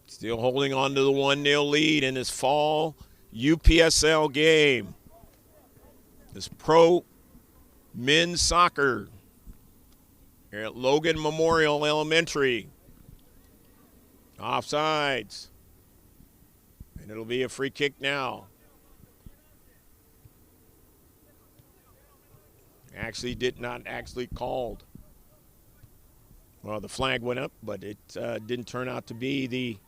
Still holding on to the 1-0 lead in this fall UPSL game. This pro men's soccer here at Logan Memorial Elementary. Offsides. And it'll be a free kick now. Actually did not actually called. Well, the flag went up, but it didn't turn out to be the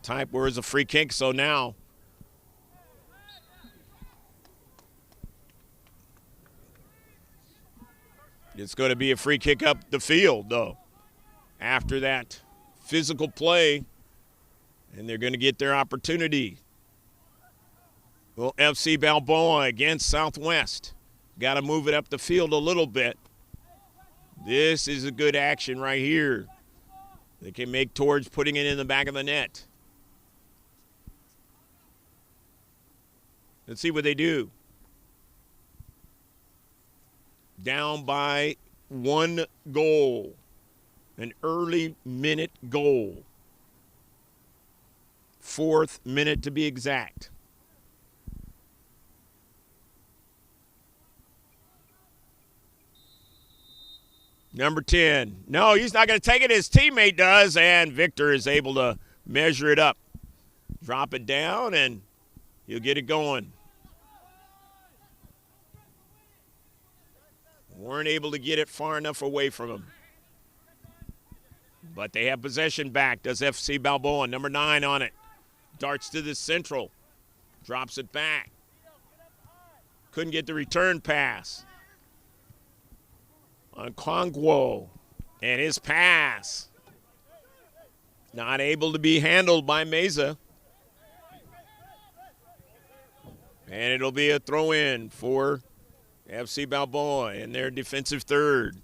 type where it's a free kick. So now it's going to be a free kick up the field, though, after that physical play, and they're going to get their opportunity. Well, FC Balboa against Southwest. Got to move it up the field a little bit. This is a good action right here. They can make towards putting it in the back of the net. Let's see what they do. Down by 1 goal. An early minute goal. 4th minute to be exact. Number 10. No, he's not going to take it. His teammate does, and Victor is able to measure it up. Drop it down, and he'll get it going. Weren't able to get it far enough away from him. But they have possession back. Does FC Balboa. Number 9 on it. Darts to the central. Drops it back. Couldn't get the return pass. On Kongwo. And his pass. Not able to be handled by Meza. And it'll be a throw-in for FC Balboa in their defensive third.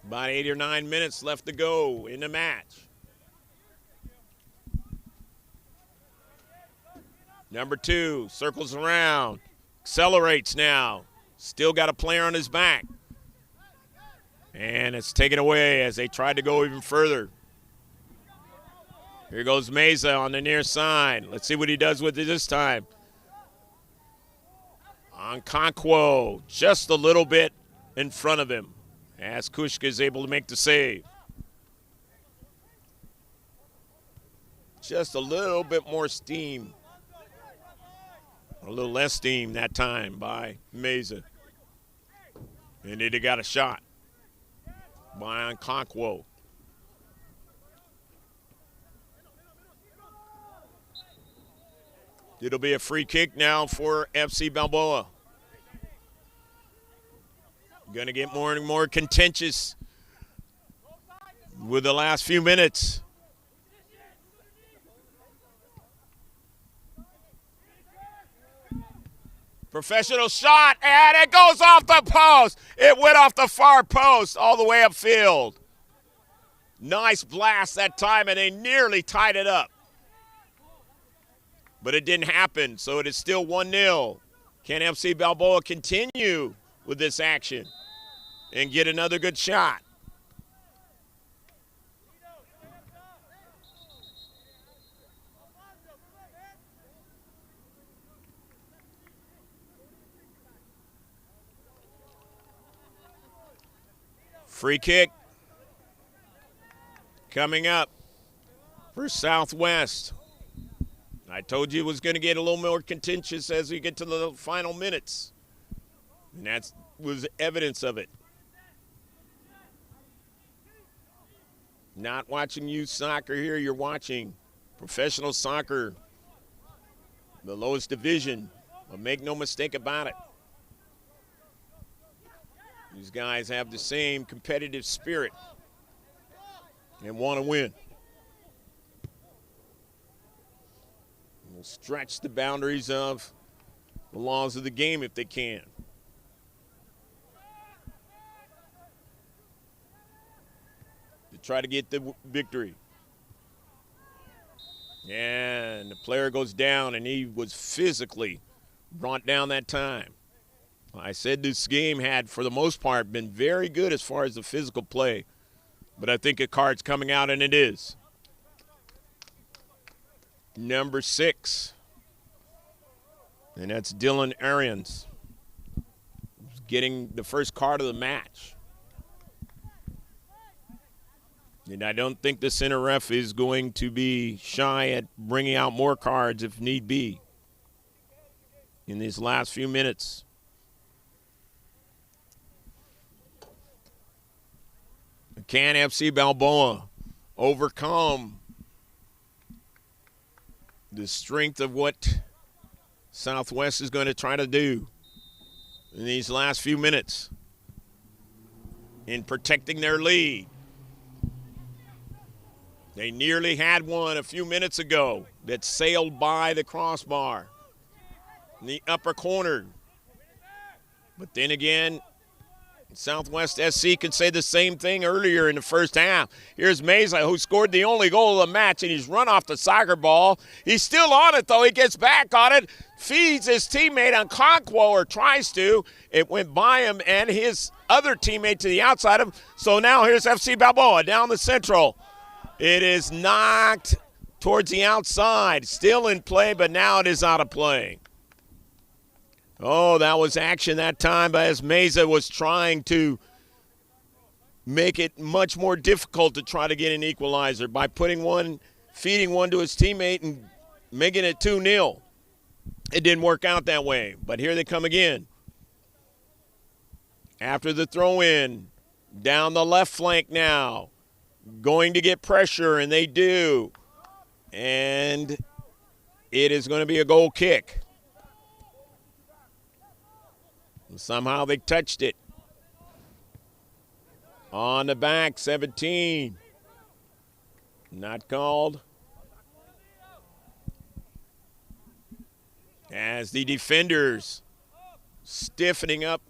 About 8 or 9 minutes left to go in the match. Number 2 circles around, accelerates now. Still got a player on his back. And it's taken away as they tried to go even further. Here goes Meza on the near side. Let's see what he does with it this time. On Conquo, just a little bit in front of him, as Kushka is able to make the save. Just a little bit more steam A little less steam that time by Meza. And it got a shot by Okonkwo. It'll be a free kick now for FC Balboa. Going to get more and more contentious with the last few minutes. Professional shot, and it goes off the post. It went off the far post all the way upfield. Nice blast that time, and they nearly tied it up. But it didn't happen, so it is still 1-0. Can FC Balboa continue with this action and get another good shot? Free kick coming up for Southwest. I told you it was going to get a little more contentious as we get to the final minutes. And that was evidence of it. Not watching youth soccer here, you're watching professional soccer, the lowest division. But make no mistake about it. These guys have the same competitive spirit and want to win. Will stretch the boundaries of the laws of the game if they can. To try to get the victory. And the player goes down, and he was physically brought down that time. I said this game had, for the most part, been very good as far as the physical play. But I think a card's coming out, and it is. Number 6. And that's Dylan Arians. Getting the first card of the match. And I don't think the center ref is going to be shy at bringing out more cards if need be in these last few minutes. Can FC Balboa overcome the strength of what Southwest is going to try to do in these last few minutes in protecting their lead? They nearly had one a few minutes ago that sailed by the crossbar in the upper corner. But then again, Southwest SC can say the same thing earlier in the first half. Here's Meza, who scored the only goal of the match, and he's run off the soccer ball. He's still on it, though. He gets back on it, feeds his teammate Okonkwo, or tries to. It went by him and his other teammate to the outside of him. So now here's FC Balboa down the central. It is knocked towards the outside. Still in play, but now it is out of play. Oh, that was action that time, but as Meza was trying to make it much more difficult to try to get an equalizer by feeding one to his teammate and making it 2-0. It didn't work out that way, but here they come again. After the throw-in, down the left flank now, going to get pressure, and they do. And it is going to be a goal kick. Somehow they touched it. On the back, 17. Not called. As the defenders stiffening up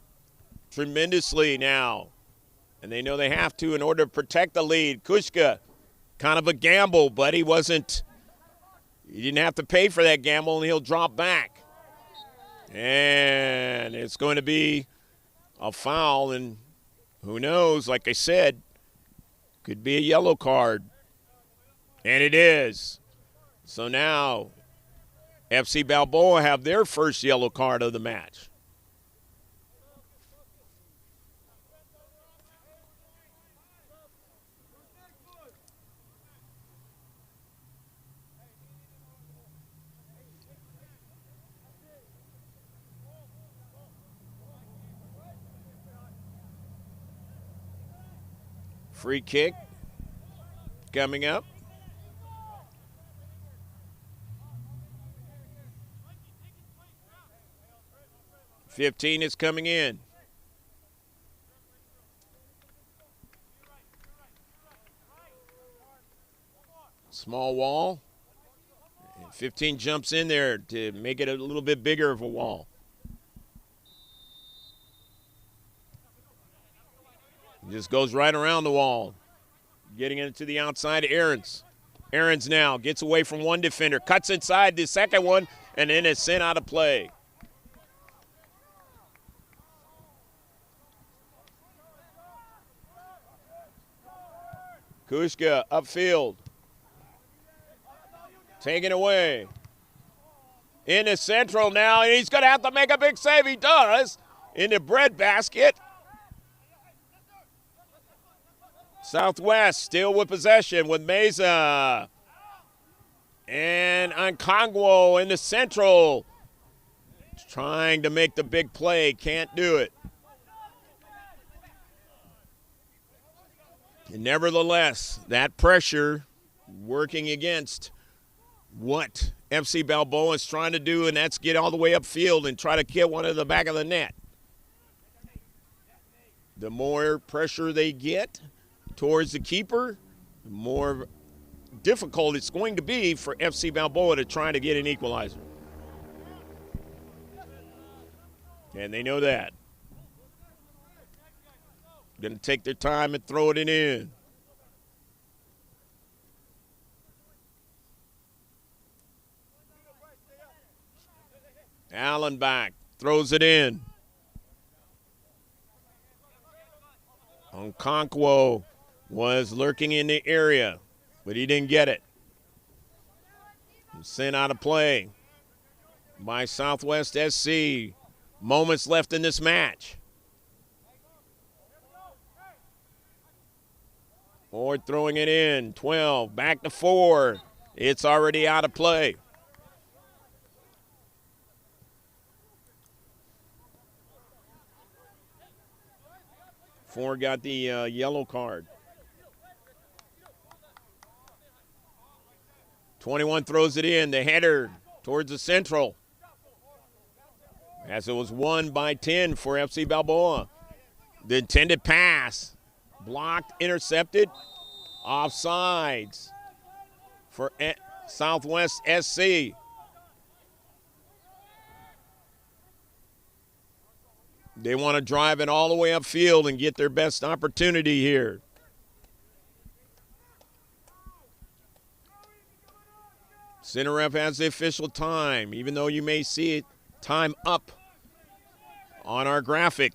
tremendously now. And they know they have to in order to protect the lead. Kushka, kind of a gamble, but he didn't have to pay for that gamble, and he'll drop back. And it's going to be a foul, and who knows, like I said, could be a yellow card. And it is. So now FC Balboa have their first yellow card of the match. Free kick coming up. $15 is coming in. Small wall. And 15 jumps in there to make it a little bit bigger of a wall. Just goes right around the wall. Getting it to the outside, Aarons. Aarons now gets away from one defender, cuts inside the second one, and then is sent out of play. Kushka upfield. Taken away. Into central now, and he's going to have to make a big save. He does. Into breadbasket. Southwest still with possession with Meza. And Onkongwo in the central. Trying to make the big play. Can't do it. And nevertheless, that pressure working against what FC Balboa is trying to do, and that's get all the way upfield and try to get one to the back of the net. The more pressure they get towards the keeper, the more difficult it's going to be for FC Balboa to try to get an equalizer. And they know that. Going to take their time and throw it in. Allen back, throws it in. Okonkwo was lurking in the area, but he didn't get it. Sent out of play by Southwest SC. Moments left in this match. Ford throwing it in, 12, back to 4. It's already out of play. Ford got the yellow card. 21 throws it in, the header towards the central. As it was won by 10 for FC Balboa. The intended pass, blocked, intercepted, offsides for Southwest SC. They want to drive it all the way upfield and get their best opportunity here. Center ref has the official time, even though you may see it time up on our graphic.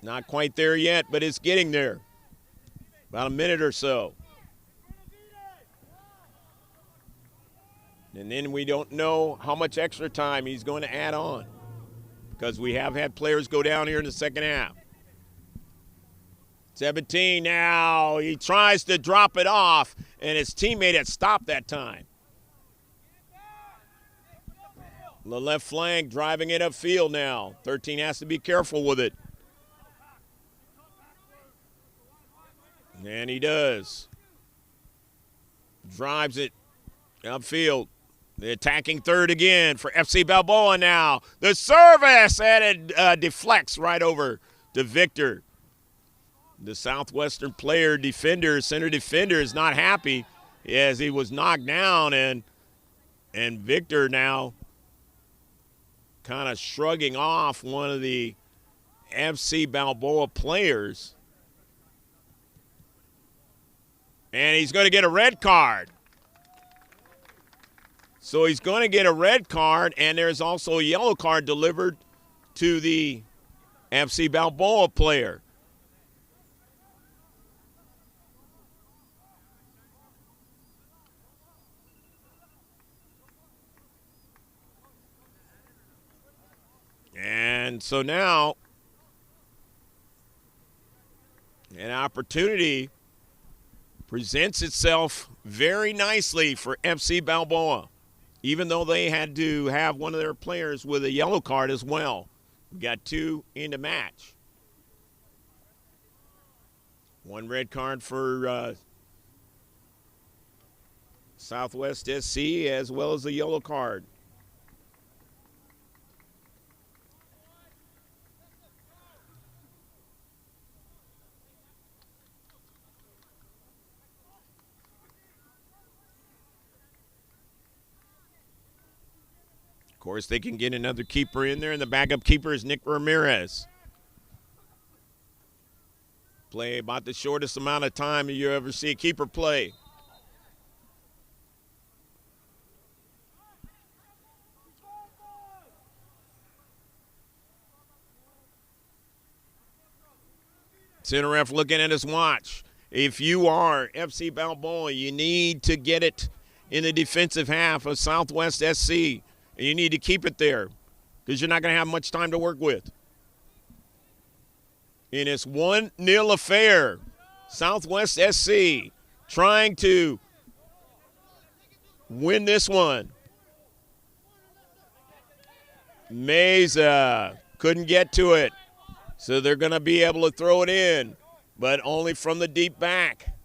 Not quite there yet, but it's getting there. About a minute or so. And then we don't know how much extra time he's going to add on, because we have had players go down here in the second half. 17 now. He tries to drop it off, and his teammate had stopped that time. The left flank driving it upfield now. 13 has to be careful with it. And he does. Drives it upfield. The attacking third again for FC Balboa now. The service, and it deflects right over to Victor. The Southwestern player, defender, center defender, is not happy as he was knocked down, and Victor now kind of shrugging off one of the FC Balboa players. And he's going to get a red card. So he's going to get a red card, and there's also a yellow card delivered to the FC Balboa player. And so now an opportunity presents itself very nicely for FC Balboa, even though they had to have one of their players with a yellow card as well. We got 2 in the match. One red card for Southwest SC, as well as a yellow card. Of course, they can get another keeper in there, and the backup keeper is Nick Ramirez. Play about the shortest amount of time you ever see a keeper play. Center ref looking at his watch. If you are FC Balboa, you need to get it in the defensive half of Southwest SC. And you need to keep it there because you're not going to have much time to work with. In this 1-0 affair, Southwest SC trying to win this one. Meza couldn't get to it, so they're going to be able to throw it in, but only from the deep back.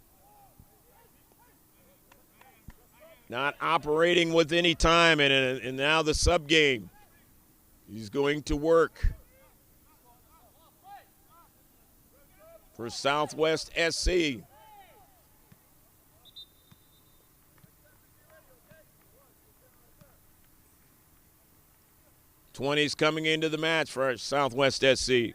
Not operating with any time, and now the sub game. He's going to work for Southwest SC. '20s coming into the match for Southwest SC.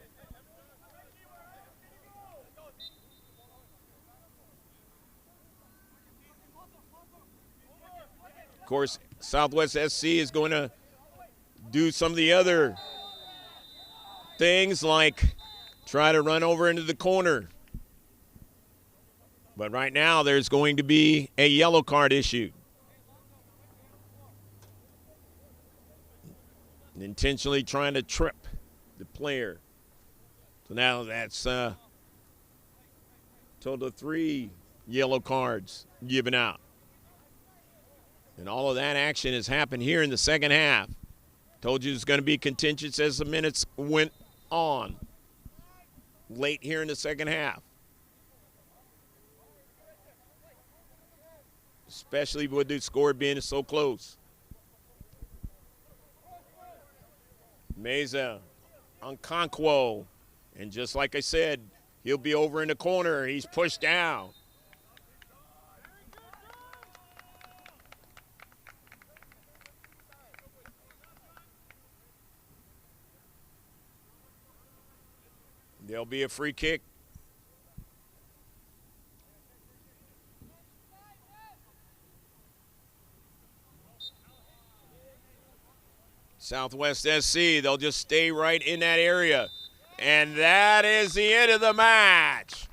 Of course, Southwest SC is going to do some of the other things like try to run over into the corner. But right now there's going to be a yellow card issued. Intentionally trying to trip the player. So now that's total of 3 yellow cards given out. And all of that action has happened here in the second half. Told you it's going to be contentious as the minutes went on. Late here in the second half. Especially with the score being so close. Meza on Conquo. And just like I said, he'll be over in the corner. He's pushed down. There'll be a free kick. Southwest SC, they'll just stay right in that area. And that is the end of the match.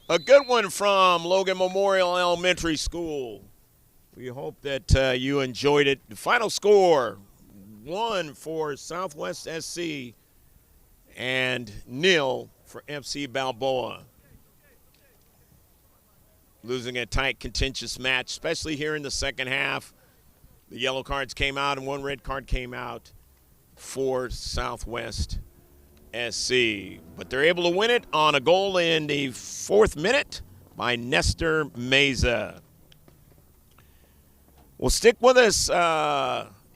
A good one from Logan Memorial Elementary School. We hope that you enjoyed it. The final score, 1 for Southwest SC and 0 for FC Balboa. Losing a tight, contentious match, especially here in the second half. The yellow cards came out and 1 red card came out for Southwest SC. But they're able to win it on a goal in the 4th minute by Nestor Meza. Well, stick with us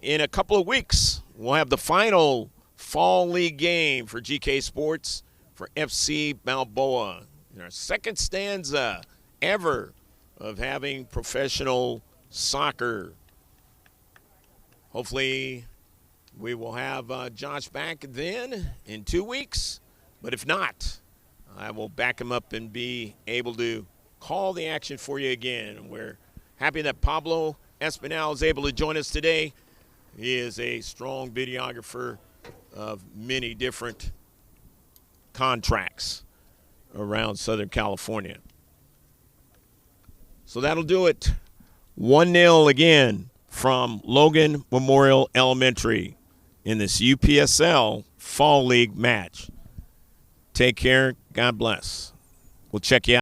in a couple of weeks. We'll have the final Fall League game for GK Sports for FC Balboa. In our second stanza ever of having professional soccer. Hopefully we will have Josh back then in 2 weeks. But if not, I will back him up and be able to call the action for you again. We're happy that Pablo Espinal is able to join us today. He is a strong videographer of many different contracts around Southern California. So that'll do it. 1-0 again from Logan Memorial Elementary in this UPSL Fall League match. Take care. God bless. We'll check you out.